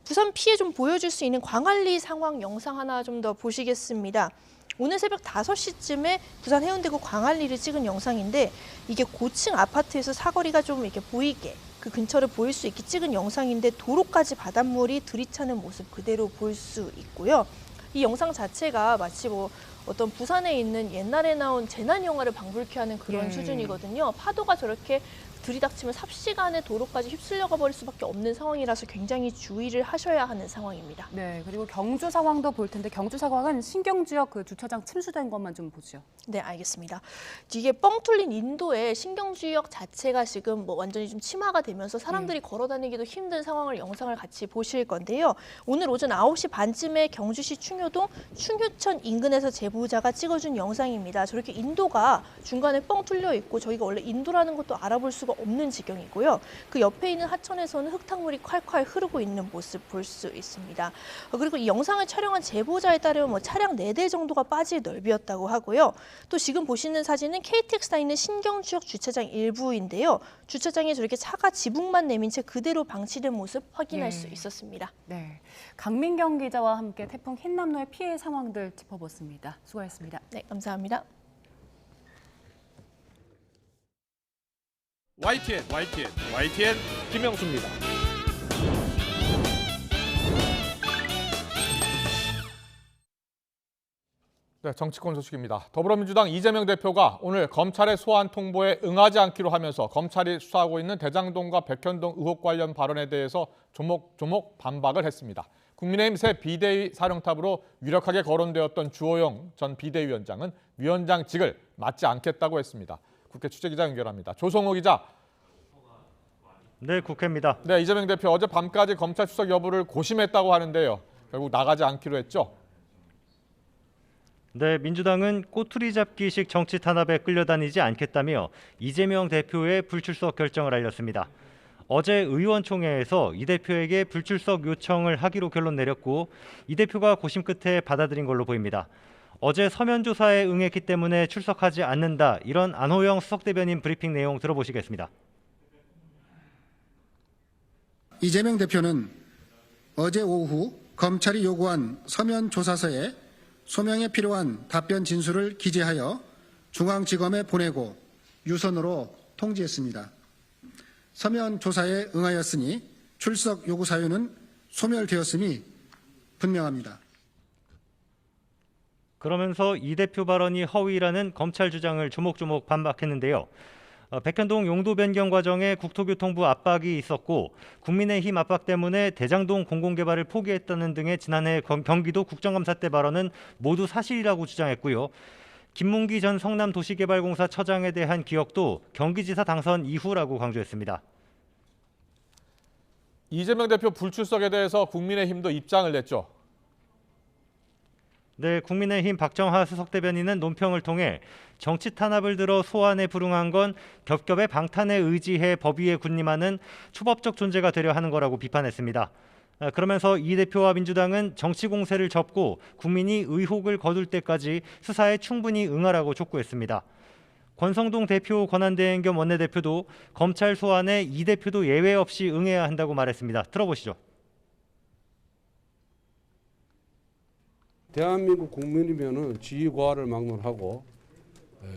부산 피해 좀 보여줄 수 있는 광안리 상황 영상 하나 좀 더 보시겠습니다. 오늘 새벽 5시쯤에 부산 해운대구 광안리를 찍은 영상인데 이게 고층 아파트에서 사거리가 좀 이렇게 보이게 그 근처를 보일 수 있게 찍은 영상인데 도로까지 바닷물이 들이차는 모습 그대로 볼 수 있고요. 이 영상 자체가 마치 뭐 어떤 부산에 있는 옛날에 나온 재난 영화를 방불케 하는 그런 수준이거든요. 파도가 저렇게 들이닥치면 삽시간에 도로까지 휩쓸려가 버릴 수밖에 없는 상황이라서 굉장히 주의를 하셔야 하는 상황입니다. 네, 그리고 경주 상황도 볼 텐데 경주 상황은 신경지역 그 주차장 침수된 것만 좀 보죠. 네, 알겠습니다. 이게 뻥 뚫린 인도의 신경지역 자체가 지금 뭐 완전히 좀 침하가 되면서 사람들이 걸어 다니기도 힘든 상황을 영상을 같이 보실 건데요. 오늘 오전 9시 반쯤에 경주시 충효동 충효천 인근에서 제보자가 찍어준 영상입니다. 저렇게 인도가 중간에 뻥 뚫려 있고 저희가 원래 인도라는 것도 알아볼 수가 없는 지경이고요. 그 옆에 있는 하천에서는 흙탕물이 콸콸 흐르고 있는 모습 볼 수 있습니다. 그리고 이 영상을 촬영한 제보자에 따르면 뭐 차량 4대 정도가 빠질 넓이였다고 하고요. 또 지금 보시는 사진은 KTX가 있는 신경지역 주차장 일부인데요. 주차장에 저렇게 차가 지붕만 내민 채 그대로 방치된 모습 확인할 수 있었습니다. 네, 강민경 기자와 함께 태풍 흰남노의 피해 상황들 짚어봤습니다. 수고하셨습니다. 네, 감사합니다. YTN 김영수입니다. 네, 정치권 소식입니다. 더불어민주당 이재명 대표가 오늘 검찰의 소환 통보에 응하지 않기로 하면서 검찰이 수사하고 있는 대장동과 백현동 의혹 관련 발언에 대해서 조목조목 반박을 했습니다. 국민의힘 새 비대위 사령탑으로 유력하게 거론되었던 주호영 전 비대위원장은 위원장직을 맡지 않겠다고 했습니다. 국회 취재기자 연결합니다. 조성호 기자. 네, 국회입니다. 네, 이재명 대표 어제 밤까지 검찰 수석 여부를 고심했다고 하는데요. 결국 나가지 않기로 했죠? 네, 민주당은 꼬투리 잡기식 정치 탄압에 끌려다니지 않겠다며 이재명 대표의 불출석 결정을 알렸습니다. 어제 의원총회에서 이 대표에게 불출석 요청을 하기로 결론 내렸고 이 대표가 고심 끝에 받아들인 걸로 보입니다. 어제 서면 조사에 응했기 때문에 출석하지 않는다. 이런 안호영 수석대변인 브리핑 내용 들어보시겠습니다. 이재명 대표는 어제 오후 검찰이 요구한 서면 조사서에 소명에 필요한 답변 진술을 기재하여 중앙지검에 보내고 유선으로 통지했습니다. 서면 조사에 응하였으니 출석 요구 사유는 소멸되었음이 분명합니다. 그러면서 이 대표 발언이 허위라는 검찰 주장을 조목조목 반박했는데요. 백현동 용도 변경 과정에 국토교통부 압박이 있었고 국민의힘 압박 때문에 대장동 공공개발을 포기했다는 등의 지난해 경기도 국정감사 때 발언은 모두 사실이라고 주장했고요. 김문기 전 성남도시개발공사 처장에 대한 기억도 경기지사 당선 이후라고 강조했습니다. 이재명 대표 불출석에 대해서 국민의힘도 입장을 냈죠. 네, 국민의힘 박정하 수석대변인은 논평을 통해 정치 탄압을 들어 소환에 불응한 건 겹겹의 방탄에 의지해 법위에 군림하는 초법적 존재가 되려 하는 거라고 비판했습니다. 그러면서 이 대표와 민주당은 정치 공세를 접고 국민이 의혹을 거둘 때까지 수사에 충분히 응하라고 촉구했습니다. 권성동 대표 권한대행 겸 원내대표도 검찰 소환에 이 대표도 예외 없이 응해야 한다고 말했습니다. 들어보시죠. 대한민국 국민이면은 지휘 고하를 막론하고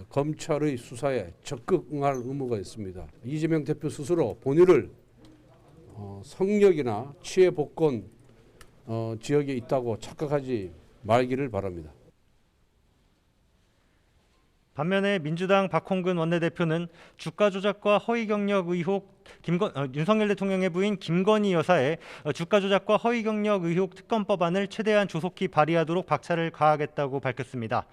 검찰의 수사에 적극 응할 의무가 있습니다. 이재명 대표 스스로 본인을 성역이나 치해 복권 지역에 있다고 착각하지 말기를 바랍니다. 반면에 민주당 박홍근 원내대표는 주가 조작과 허위 경력 의혹 윤석열 대통령의 부인 김건희 여사의 주가 조작과 허위 경력 의혹 특검법안을 최대한 조속히 발의하도록 박차를 가하겠다고 밝혔습니다.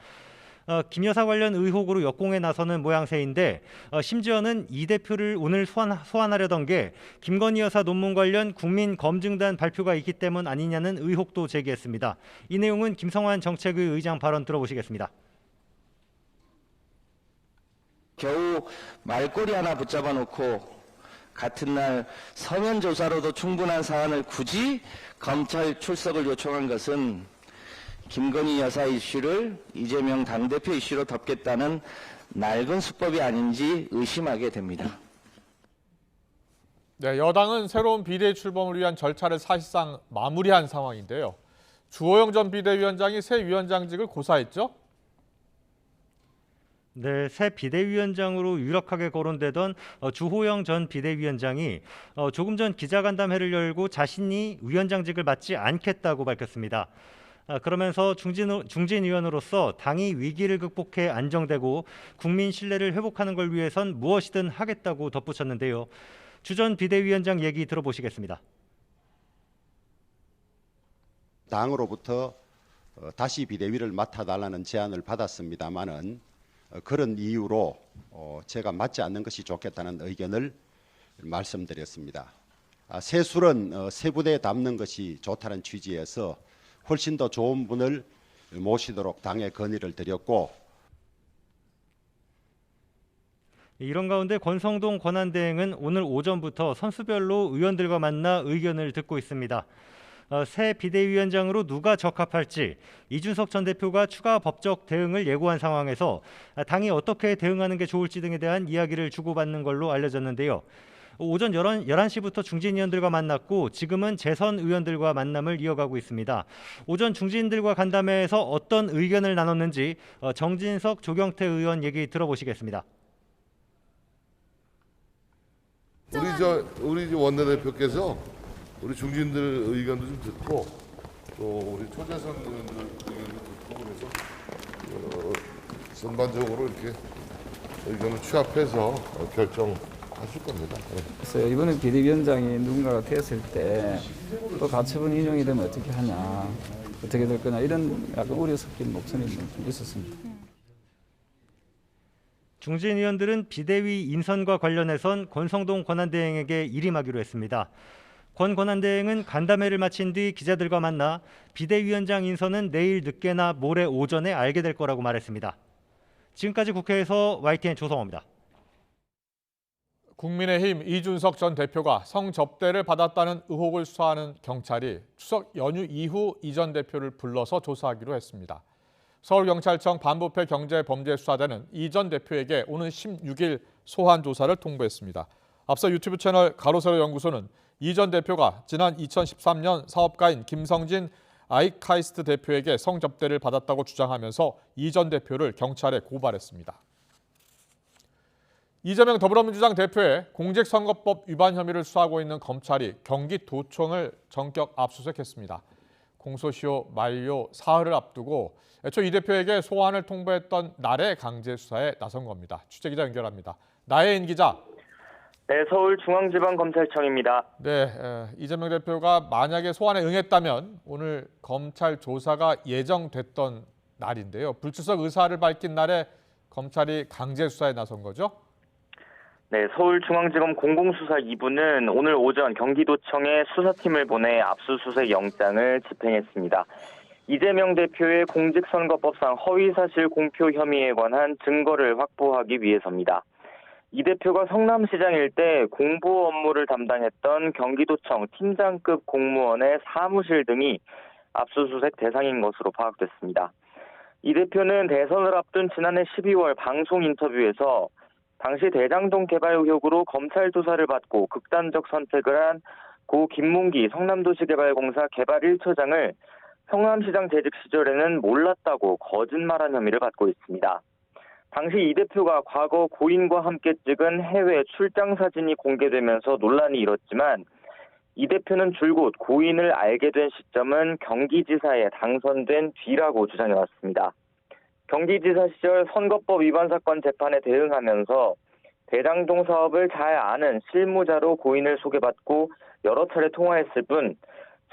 김 여사 관련 의혹으로 역공에 나서는 모양새인데 심지어는 이 대표를 오늘 소환하려던 게 김건희 여사 논문 관련 국민검증단 발표가 있기 때문 아니냐는 의혹도 제기했습니다. 이 내용은 김성환 정책위 의장 발언 들어보시겠습니다. 겨우 말꼬리 하나 붙잡아 놓고 같은 날 서면 조사로도 충분한 사안을 굳이 검찰 출석을 요청한 것은 김건희 여사 이슈를 이재명 당대표 이슈로 덮겠다는 낡은 수법이 아닌지 의심하게 됩니다. 네, 여당은 새로운 비대위 출범을 위한 절차를 사실상 마무리한 상황인데요. 주호영 전 비대위원장이 새 위원장직을 고사했죠? 네, 새 비대위원장으로 유력하게 거론되던 주호영 전 비대위원장이 조금 전 기자간담회를 열고 자신이 위원장직을 맡지 않겠다고 밝혔습니다. 그러면서 중진 의원으로서 당이 위기를 극복해 안정되고 국민 신뢰를 회복하는 걸 위해선 무엇이든 하겠다고 덧붙였는데요. 주 전 비대위원장 얘기 들어보시겠습니다. 당으로부터 다시 비대위를 맡아달라는 제안을 받았습니다마는 그런 이유로 제가 맡지 않는 것이 좋겠다는 의견을 말씀드렸습니다. 세술은 세 부대에 담는 것이 좋다는 취지에서 훨씬 더 좋은 분을 모시도록 당에 건의를 드렸고, 이런 가운데 권성동 권한대행은 오늘 오전부터 선수별로 의원들과 만나 의견을 듣고 있습니다. 새 비대위원장으로 누가 적합할지 이준석 전 대표가 추가 법적 대응을 예고한 상황에서 당이 어떻게 대응하는 게 좋을지 등에 대한 이야기를 주고받는 걸로 알려졌는데요. 오전 11시부터 중진 의원들과 만났고 지금은 재선 의원들과 만남을 이어가고 있습니다. 오전 중진들과 간담회에서 어떤 의견을 나눴는지 정진석, 조경태 의원 얘기 들어보시겠습니다. 우리 원내대표께서 우리 중진들 의견도 좀 듣고 또 우리 초재선 의원들 의견도 듣고 그래서 전반적으로 이렇게 의견을 취합해서 결정하실 겁니다. 그래서 이번에 비대위원장이 누군가가 됐을 때 또 가처분 인용이 되면 어떻게 하냐, 어떻게 될 거냐 이런 약간 우려 섞인 목소리는 좀 있었습니다. 중진 의원들은 비대위 인선과 관련해선 권성동 권한대행에게 일임하기로 했습니다. 권 권한대행은 간담회를 마친 뒤 기자들과 만나 비대위원장 인선은 내일 늦게나 모레 오전에 알게 될 거라고 말했습니다. 지금까지 국회에서 YTN 조성호입니다. 국민의힘 이준석 전 대표가 성접대를 받았다는 의혹을 수사하는 경찰이 추석 연휴 이후 이 전 대표를 불러서 조사하기로 했습니다. 서울경찰청 반부패 경제범죄수사대는 이 전 대표에게 오는 16일 소환 조사를 통보했습니다. 앞서 유튜브 채널 가로세로 연구소는 이 전 대표가 지난 2013년 사업가인 김성진 아이카이스트 대표에게 성접대를 받았다고 주장하면서 이 전 대표를 경찰에 고발했습니다. 이재명 더불어민주당 대표의 공직선거법 위반 혐의를 수사하고 있는 검찰이 경기도청을 전격 압수수색했습니다. 공소시효 만료 사흘을 앞두고 애초 이 대표에게 소환을 통보했던 날의 강제 수사에 나선 겁니다. 취재기자 연결합니다. 나혜인 기자. 네, 서울중앙지방검찰청입니다. 네, 이재명 대표가 만약에 소환에 응했다면 오늘 검찰 조사가 예정됐던 날인데요. 불출석 의사를 밝힌 날에 검찰이 강제 수사에 나선 거죠? 네, 서울중앙지검 공공수사 2부는 오늘 오전 경기도청에 수사팀을 보내 압수수색 영장을 집행했습니다. 이재명 대표의 공직선거법상 허위사실 공표 혐의에 관한 증거를 확보하기 위해서입니다. 이 대표가 성남시장 일대 공보 업무를 담당했던 경기도청 팀장급 공무원의 사무실 등이 압수수색 대상인 것으로 파악됐습니다. 이 대표는 대선을 앞둔 지난해 12월 방송 인터뷰에서 당시 대장동 개발 의혹으로 검찰 조사를 받고 극단적 선택을 한 고 김문기 성남도시개발공사 개발 1처장을 성남시장 재직 시절에는 몰랐다고 거짓말한 혐의를 받고 있습니다. 당시 이 대표가 과거 고인과 함께 찍은 해외 출장 사진이 공개되면서 논란이 일었지만 이 대표는 줄곧 고인을 알게 된 시점은 경기지사에 당선된 뒤라고 주장해왔습니다. 경기지사 시절 선거법 위반 사건 재판에 대응하면서 대장동 사업을 잘 아는 실무자로 고인을 소개받고 여러 차례 통화했을 뿐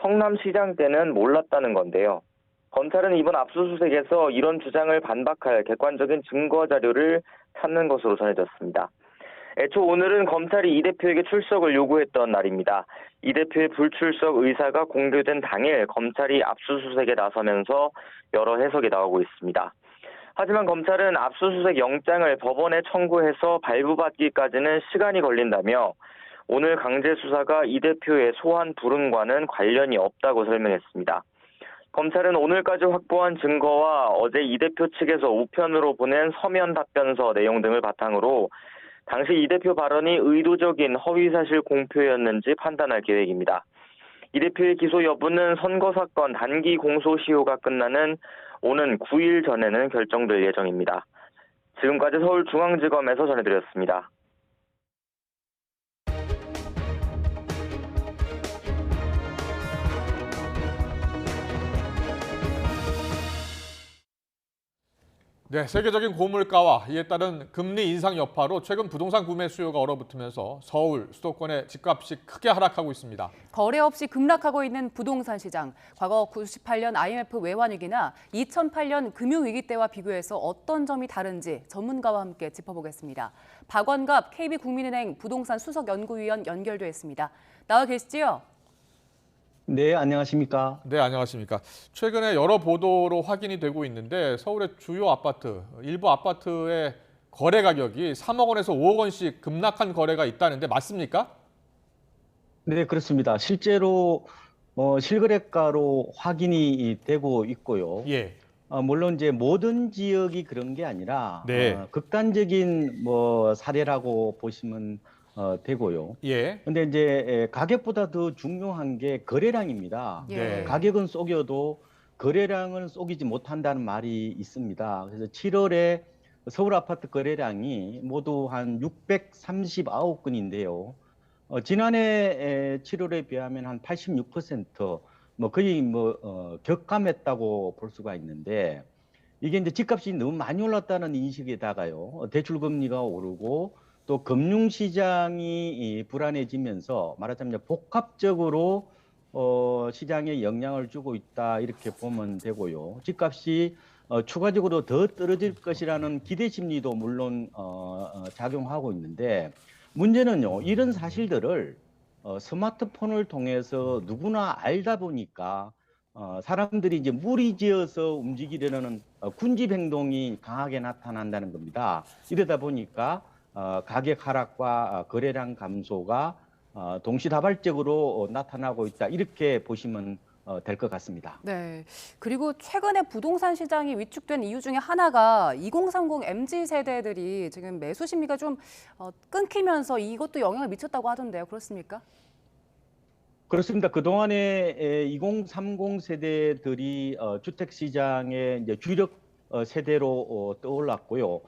성남시장 때는 몰랐다는 건데요. 검찰은 이번 압수수색에서 이런 주장을 반박할 객관적인 증거 자료를 찾는 것으로 전해졌습니다. 애초 오늘은 검찰이 이 대표에게 출석을 요구했던 날입니다. 이 대표의 불출석 의사가 공개된 당일 검찰이 압수수색에 나서면서 여러 해석이 나오고 있습니다. 하지만 검찰은 압수수색 영장을 법원에 청구해서 발부받기까지는 시간이 걸린다며 오늘 강제 수사가 이 대표의 소환 불응과는 관련이 없다고 설명했습니다. 검찰은 오늘까지 확보한 증거와 어제 이 대표 측에서 우편으로 보낸 서면 답변서 내용 등을 바탕으로 당시 이 대표 발언이 의도적인 허위사실 공표였는지 판단할 계획입니다. 이 대표의 기소 여부는 선거 사건 단기 공소시효가 끝나는 오는 9일 전에는 결정될 예정입니다. 지금까지 서울중앙지검에서 전해드렸습니다. 네, 세계적인 고물가와 이에 따른 금리 인상 여파로 최근 부동산 구매 수요가 얼어붙으면서 서울, 수도권의 집값이 크게 하락하고 있습니다. 거래 없이 급락하고 있는 부동산 시장. 과거 98년 IMF 외환위기나 2008년 금융위기 때와 비교해서 어떤 점이 다른지 전문가와 함께 짚어보겠습니다. 박원갑 KB국민은행 부동산 수석연구위원 연결돼 있습니다. 나와 계시지요? 네, 안녕하십니까? 네, 안녕하십니까. 최근에 여러 보도로 확인이 되고 있는데 서울의 주요 아파트, 일부 아파트의 거래 가격이 3억 원에서 5억 원씩 급락한 거래가 있다는데 맞습니까? 네, 그렇습니다. 실제로 실거래가로 확인이 되고 있고요. 예. 물론 이제 모든 지역이 그런 게 아니라 네. 극단적인 사례라고 보시면 되고요. 예. 근데 이제 가격보다 더 중요한 게 거래량입니다. 네. 가격은 속여도 거래량을 속이지 못한다는 말이 있습니다. 그래서 7월에 서울 아파트 거래량이 모두 한 639건인데요. 지난해 7월에 비하면 한 86%, 거의 격감했다고 볼 수가 있는데 이게 이제 집값이 너무 많이 올랐다는 인식에다가요. 대출금리가 오르고 또 금융시장이 불안해지면서 말하자면 복합적으로 시장에 영향을 주고 있다 이렇게 보면 되고요. 집값이 추가적으로 더 떨어질 것이라는 기대 심리도 물론 작용하고 있는데 문제는요. 이런 사실들을 스마트폰을 통해서 누구나 알다 보니까 사람들이 이제 무리지어서 움직이려는 군집 행동이 강하게 나타난다는 겁니다. 이러다 보니까 가격 하락과 거래량 감소가 동시다발적으로 나타나고 있다. 이렇게 보시면 될 것 같습니다. 네. 그리고 최근에 부동산 시장이 위축된 이유 중에 하나가 2030 MZ 세대들이 지금 매수 심리가 좀 끊기면서 이것도 영향을 미쳤다고 하던데요. 그렇습니까? 그렇습니다. 그동안에 2030 세대들이 주택 시장의 이제 주력 세대로 떠올랐고요.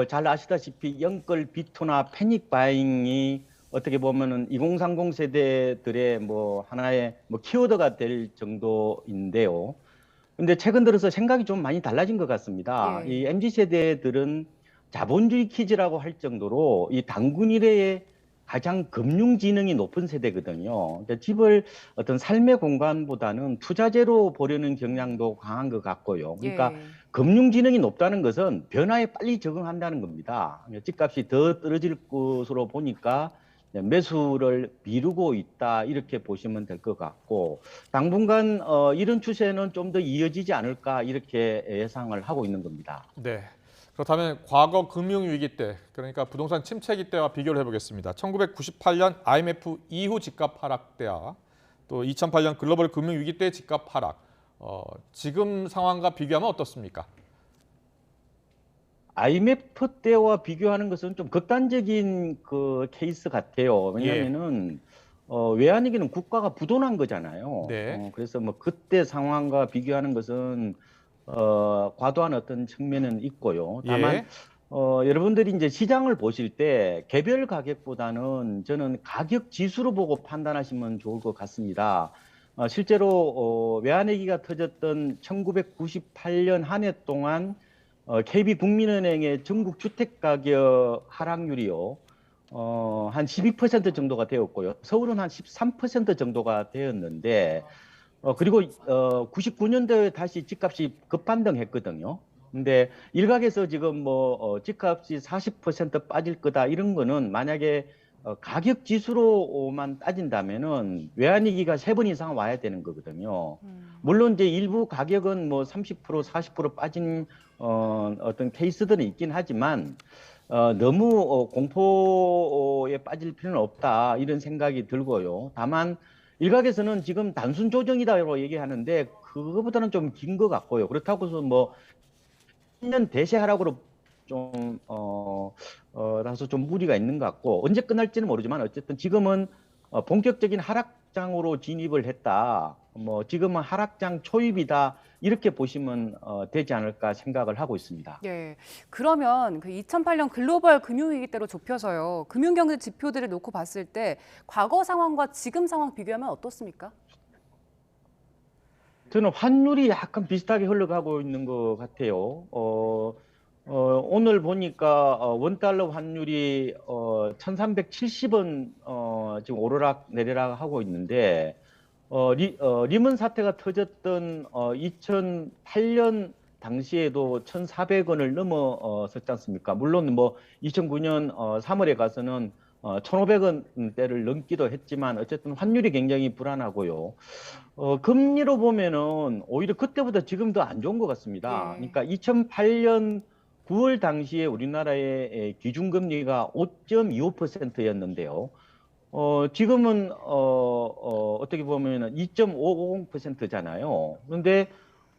잘 아시다시피 영끌 비투나 패닉 바잉이 어떻게 보면은 2030 세대들의 하나의 키워드가 될 정도인데요. 근데 최근 들어서 생각이 좀 많이 달라진 것 같습니다. 이 MZ 세대들은 자본주의 키즈라고 할 정도로 이 단군 이래의 가장 금융 지능이 높은 세대거든요. 그러니까 집을 어떤 삶의 공간보다는 투자재로 보려는 경향도 강한 것 같고요. 그러니까 금융 지능이 높다는 것은 변화에 빨리 적응한다는 겁니다. 집값이 더 떨어질 것으로 보니까 매수를 미루고 있다 이렇게 보시면 될 것 같고 당분간 이런 추세는 좀 더 이어지지 않을까 이렇게 예상을 하고 있는 겁니다. 네. 그렇다면 과거 금융위기 때, 그러니까 부동산 침체기 때와 비교를 해보겠습니다. 1998년 IMF 이후 집값 하락 때와 또 2008년 글로벌 금융위기 때 집값 하락, 지금 상황과 비교하면 어떻습니까? IMF 때와 비교하는 것은 좀 극단적인 케이스 같아요. 왜냐하면은 외환위기는 국가가 부도난 거잖아요. 네. 그래서 그때 상황과 비교하는 것은 과도한 어떤 측면은 있고요. 다만 여러분들이 이제 시장을 보실 때 개별 가격보다는 저는 가격 지수로 보고 판단하시면 좋을 것 같습니다. 실제로 외환위기가 터졌던 1998년 한 해 동안 KB국민은행의 전국 주택가격 하락률이요. 한 12% 정도가 되었고요. 서울은 한 13% 정도가 되었는데 그리고 99년도에 다시 집값이 급반등했거든요. 근데 일각에서 지금 집값이 40% 빠질 거다 이런 거는 만약에 가격 지수로만 따진다면은 외환위기가 3번 이상 와야 되는 거거든요. 물론 이제 일부 가격은 30% 40% 빠진 어떤 케이스들은 있긴 하지만 너무 공포에 빠질 필요는 없다 이런 생각이 들고요. 다만 일각에서는 지금 단순 조정이다라고 얘기하는데 그거보다는 좀 긴 것 같고요. 그렇다고 해서 10년 대세하락으로 좀 라서 좀 무리가 있는 것 같고 언제 끝날지는 모르지만 어쨌든 지금은 본격적인 하락장으로 진입을 했다. 지금은 하락장 초입이다. 이렇게 보시면 되지 않을까 생각을 하고 있습니다. 예. 그러면 그 2008년 글로벌 금융위기 때로 좁혀서요. 금융경제 지표들을 놓고 봤을 때 과거 상황과 지금 상황 비교하면 어떻습니까? 저는 환율이 약간 비슷하게 흘러가고 있는 것 같아요. 오늘 보니까 원달러 환율이 1370원 지금 오르락 내리락 하고 있는데 리먼 사태가 터졌던 2008년 당시에도 1,400원을 넘어섰지 않습니까? 물론 2009년 3월에 가서는 1,500원대를 넘기도 했지만 어쨌든 환율이 굉장히 불안하고요. 금리로 보면은 오히려 그때보다 지금 더 안 좋은 것 같습니다. 그러니까 2008년 9월 당시에 우리나라의 기준금리가 5.25%였는데요. 지금은 어떻게 보면 2.550%잖아요. 그런데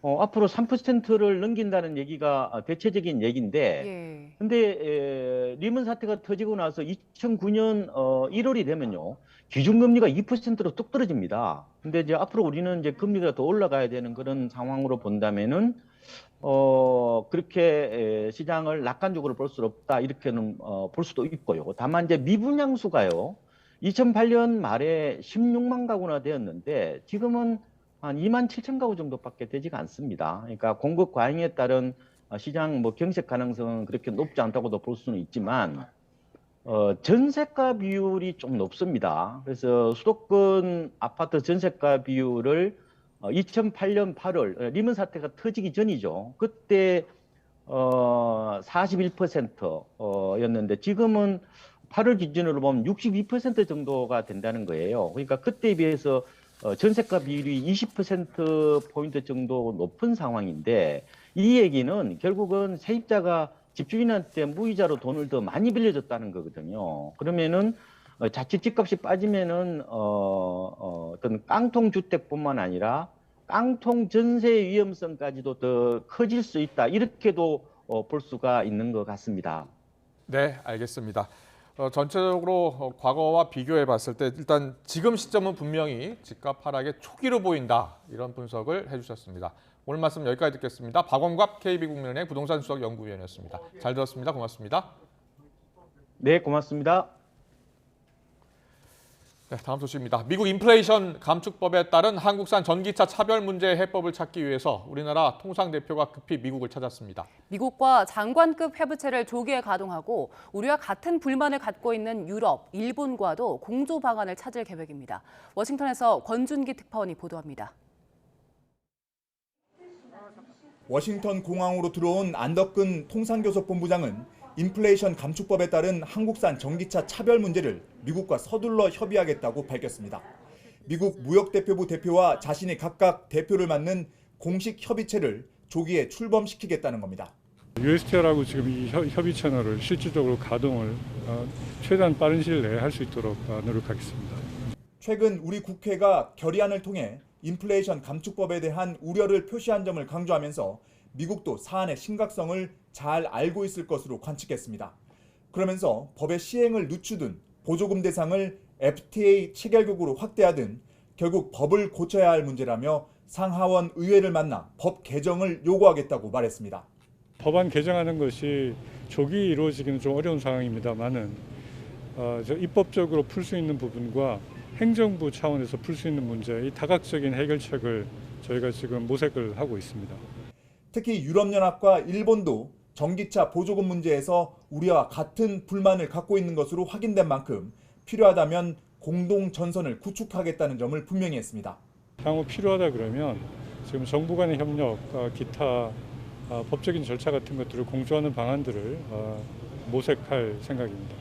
앞으로 3%를 넘긴다는 얘기가 대체적인 얘기인데, 근데 리먼 사태가 터지고 나서 2009년 1월이 되면요, 기준금리가 2%로 뚝 떨어집니다. 근데 이제 앞으로 우리는 이제 금리가 더 올라가야 되는 그런 상황으로 본다면은 그렇게 시장을 낙관적으로 볼 수 없다 이렇게는 볼 수도 있고요. 다만 이제 미분양수가요, 2008년 말에 16만 가구나 되었는데 지금은 한 2만 7천 가구 정도밖에 되지가 않습니다. 그러니까 공급 과잉에 따른 시장 경색 가능성은 그렇게 높지 않다고도 볼 수는 있지만 전세가 비율이 좀 높습니다. 그래서 수도권 아파트 전세가 비율을 2008년 8월 리먼 사태가 터지기 전이죠. 그때 41%였는데 지금은 8월 기준으로 보면 62% 정도가 된다는 거예요. 그러니까 그때에 비해서 전세가 비율이 20%포인트 정도 높은 상황인데 이 얘기는 결국은 세입자가 집주인한테 무이자로 돈을 더 많이 빌려줬다는 거거든요. 그러면은 자칫 집값이 빠지면은 어떤 깡통 주택뿐만 아니라 깡통 전세 위험성까지도 더 커질 수 있다. 이렇게도 볼 수가 있는 것 같습니다. 네, 알겠습니다. 전체적으로 과거와 비교해 봤을 때 일단 지금 시점은 분명히 집값 하락의 초기로 보인다. 이런 분석을 해주셨습니다. 오늘 말씀 여기까지 듣겠습니다. 박원갑 KB국민은행 부동산 수석 연구위원이었습니다. 잘 들었습니다. 고맙습니다. 네, 고맙습니다. 네, 다음 소식입니다. 미국 인플레이션 감축법에 따른 한국산 전기차 차별 문제 해법을 찾기 위해서 우리나라 통상 대표가 급히 미국을 찾았습니다. 미국과 장관급 회부체를 조기에 가동하고 우리와 같은 불만을 갖고 있는 유럽, 일본과도 공조 방안을 찾을 계획입니다. 워싱턴에서 권준기 특파원이 보도합니다. 워싱턴 공항으로 들어온 안덕근 통상교섭본부장은 인플레이션 감축법에 따른 한국산 전기차 차별 문제를 미국과 서둘러 협의하겠다고 밝혔습니다. 미국 무역대표부 대표와 자신이 각각 대표를 맡는 공식 협의체를 조기에 출범시키겠다는 겁니다. USTR하고 지금 이 협의 채널을 실질적으로 가동을 최대한 빠른 시일 내에 할 수 있도록 노력하겠습니다. 최근 우리 국회가 결의안을 통해 인플레이션 감축법에 대한 우려를 표시한 점을 강조하면서 미국도 사안의 심각성을 잘 알고 있을 것으로 관측했습니다. 그러면서 법의 시행을 늦추든 보조금 대상을 FTA 체결국으로 확대하든 결국 법을 고쳐야 할 문제라며 상하원 의회를 만나 법 개정을 요구하겠다고 말했습니다. 법안 개정하는 것이 조기 이루어지기는 좀 어려운 상황입니다만은 입법적으로 풀 수 있는 부분과 행정부 차원에서 풀 수 있는 문제, 이 다각적인 해결책을 저희가 지금 모색을 하고 있습니다. 특히 유럽연합과 일본도 전기차 보조금 문제에서 우리와 같은 불만을 갖고 있는 것으로 확인된 만큼 필요하다면 공동 전선을 구축하겠다는 점을 분명히 했습니다. 향후 필요하다 그러면 지금 정부 간의 협력, 기타 법적인 절차 같은 것들을 공조하는 방안들을 모색할 생각입니다.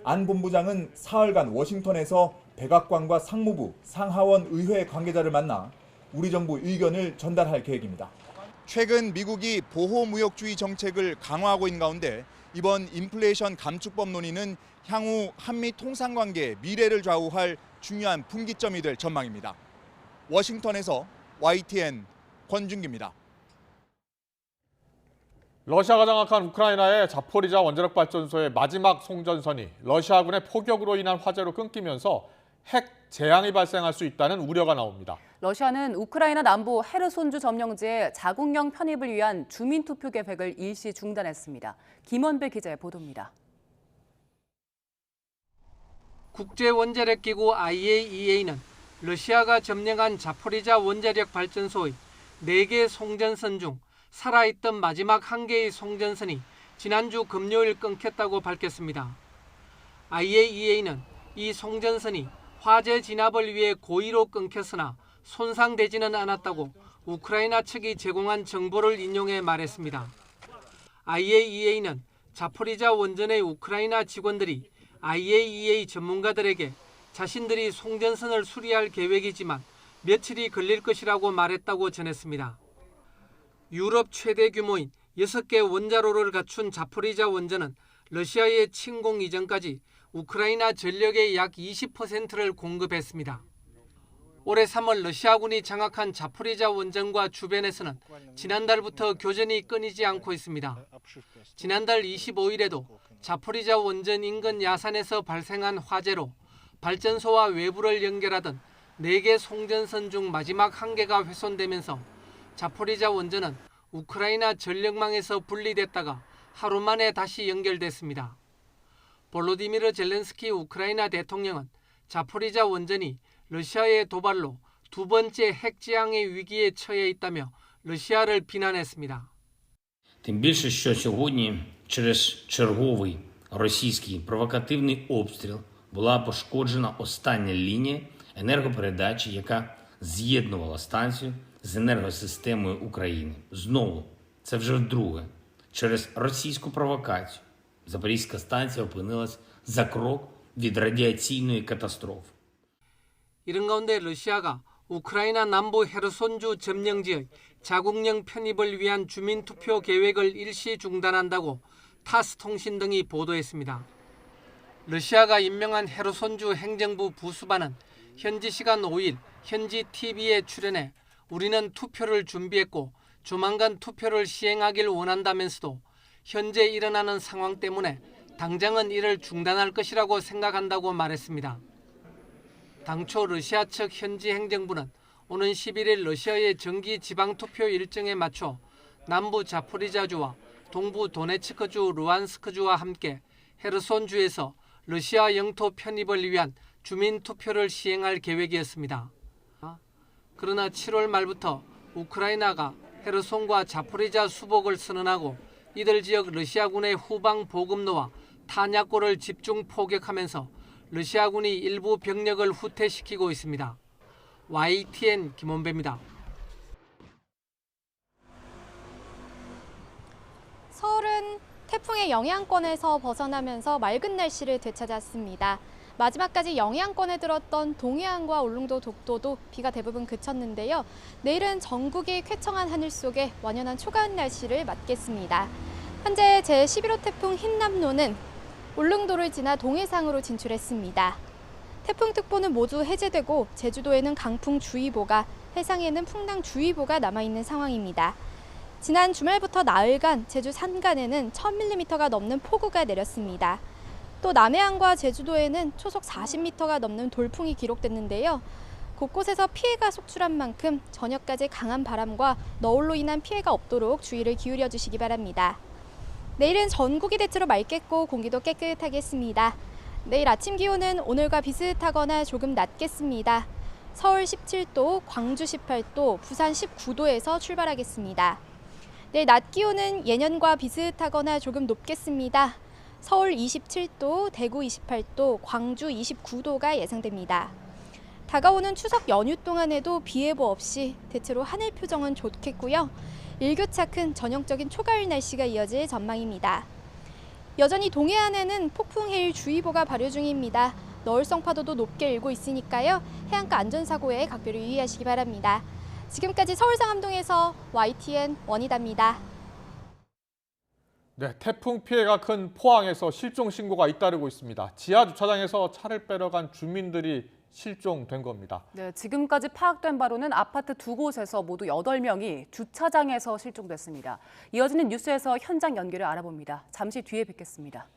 안 본부장은 사흘간 워싱턴에서 백악관과 상무부, 상하원 의회 관계자를 만나 우리 정부 의견을 전달할 계획입니다. 최근 미국이 보호무역주의 정책을 강화하고 있는 가운데 이번 인플레이션 감축법 논의는 향후 한미 통상관계의 미래를 좌우할 중요한 분기점이 될 전망입니다. 워싱턴에서 YTN 권준기입니다. 러시아가 장악한 우크라이나의 자포리자 원자력 발전소의 마지막 송전선이 러시아군의 포격으로 인한 화재로 끊기면서 핵 재앙이 발생할 수 있다는 우려가 나옵니다. 러시아는 우크라이나 남부 헤르손주 점령지에 자국령 편입을 위한 주민투표 계획을 일시 중단했습니다. 김원배 기자의 보도입니다. 국제원자력기구 IAEA는 러시아가 점령한 자포리자 원자력 발전소의 4개 송전선 중 살아있던 마지막 1개의 송전선이 지난주 금요일 끊겼다고 밝혔습니다. IAEA는 이 송전선이 화재 진압을 위해 고의로 끊겼으나 손상되지는 않았다고 우크라이나 측이 제공한 정보를 인용해 말했습니다. IAEA는 자포리자 원전의 우크라이나 직원들이 IAEA 전문가들에게 자신들이 송전선을 수리할 계획이지만 며칠이 걸릴 것이라고 말했다고 전했습니다. 유럽 최대 규모인 6개 원자로를 갖춘 자포리자 원전은 러시아의 침공 이전까지 우크라이나 전력의 약 20%를 공급했습니다. 올해 3월 러시아군이 장악한 자포리자 원전과 주변에서는 지난달부터 교전이 끊이지 않고 있습니다. 지난달 25일에도 자포리자 원전 인근 야산에서 발생한 화재로 발전소와 외부를 연결하던 4개 송전선 중 마지막 1개가 훼손되면서 자포리자 원전은 우크라이나 전력망에서 분리됐다가 하루 만에 다시 연결됐습니다. 볼로디미르 젤렌스키 우크라이나 대통령은 자포리자 원전이 러시아의 도발로 두 번째 핵재앙의 위기에 처해 있다며 러시아를 비난했습니다. Тим більше, що сьогодні через черговий російський провокативний обстріл була пошкоджена остання лінія енергопередачі, яка з'єднувала станцію з енергосистемою України. Знову, це вже вдруге, через російську провокацію Запорізька станція опинилась за крок від радіаційної катастрофи. 이런 가운데 러시아가 우크라이나 남부 헤르손주 점령지의 자국령 편입을 위한 주민투표 계획을 일시 중단한다고 타스 통신 등이 보도했습니다. 러시아가 임명한 헤르손주 행정부 부수반은 현지 시간 5일 현지 TV에 출연해 우리는 투표를 준비했고 조만간 투표를 시행하길 원한다면서도 현재 일어나는 상황 때문에 당장은 이를 중단할 것이라고 생각한다고 말했습니다. 당초 러시아 측 현지 행정부는 오는 11일 러시아의 정기 지방투표 일정에 맞춰 남부 자포리자주와 동부 도네츠크주 루안스크주와 함께 헤르손주에서 러시아 영토 편입을 위한 주민투표를 시행할 계획이었습니다. 그러나 7월 말부터 우크라이나가 헤르손과 자포리자 수복을 선언하고 이들 지역 러시아군의 후방 보급로와 탄약고를 집중 포격하면서 러시아군이 일부 병력을 후퇴시키고 있습니다. YTN 김원배입니다. 서울은 태풍의 영향권에서 벗어나면서 맑은 날씨를 되찾았습니다. 마지막까지 영향권에 들었던 동해안과 울릉도, 독도도 비가 대부분 그쳤는데요. 내일은 전국이 쾌청한 하늘 속에 완연한 초가을 날씨를 맞겠습니다. 현재 제11호 태풍 흰남노는 울릉도를 지나 동해상으로 진출했습니다. 태풍특보는 모두 해제되고 제주도에는 강풍주의보가, 해상에는 풍랑주의보가 남아있는 상황입니다. 지난 주말부터 나흘간 제주 산간에는 1000mm가 넘는 폭우가 내렸습니다. 또 남해안과 제주도에는 초속 40m가 넘는 돌풍이 기록됐는데요. 곳곳에서 피해가 속출한 만큼 저녁까지 강한 바람과 너울로 인한 피해가 없도록 주의를 기울여 주시기 바랍니다. 내일은 전국이 대체로 맑겠고 공기도 깨끗하겠습니다. 내일 아침 기온은 오늘과 비슷하거나 조금 낮겠습니다. 서울 17도, 광주 18도, 부산 19도에서 출발하겠습니다. 내일 낮 기온은 예년과 비슷하거나 조금 높겠습니다. 서울 27도, 대구 28도, 광주 29도가 예상됩니다. 다가오는 추석 연휴 동안에도 비 예보 없이 대체로 하늘 표정은 좋겠고요. 일교차 큰 전형적인 초가을 날씨가 이어질 전망입니다. 여전히 동해안에는 폭풍해일주의보가 발효 중입니다. 너울성 파도도 높게 일고 있으니까요. 해안가 안전사고에 각별히 유의하시기 바랍니다. 지금까지 서울 상암동에서 YTN 원희다입니다. 네, 태풍 피해가 큰 포항에서 실종 신고가 잇따르고 있습니다. 지하 주차장에서 차를 빼러 간 주민들이 실종된 겁니다. 네, 지금까지 파악된 바로는 아파트 2곳에서 모두 8명이 주차장에서 실종됐습니다. 이어지는 뉴스에서 현장 연결을 알아봅니다. 잠시 뒤에 뵙겠습니다.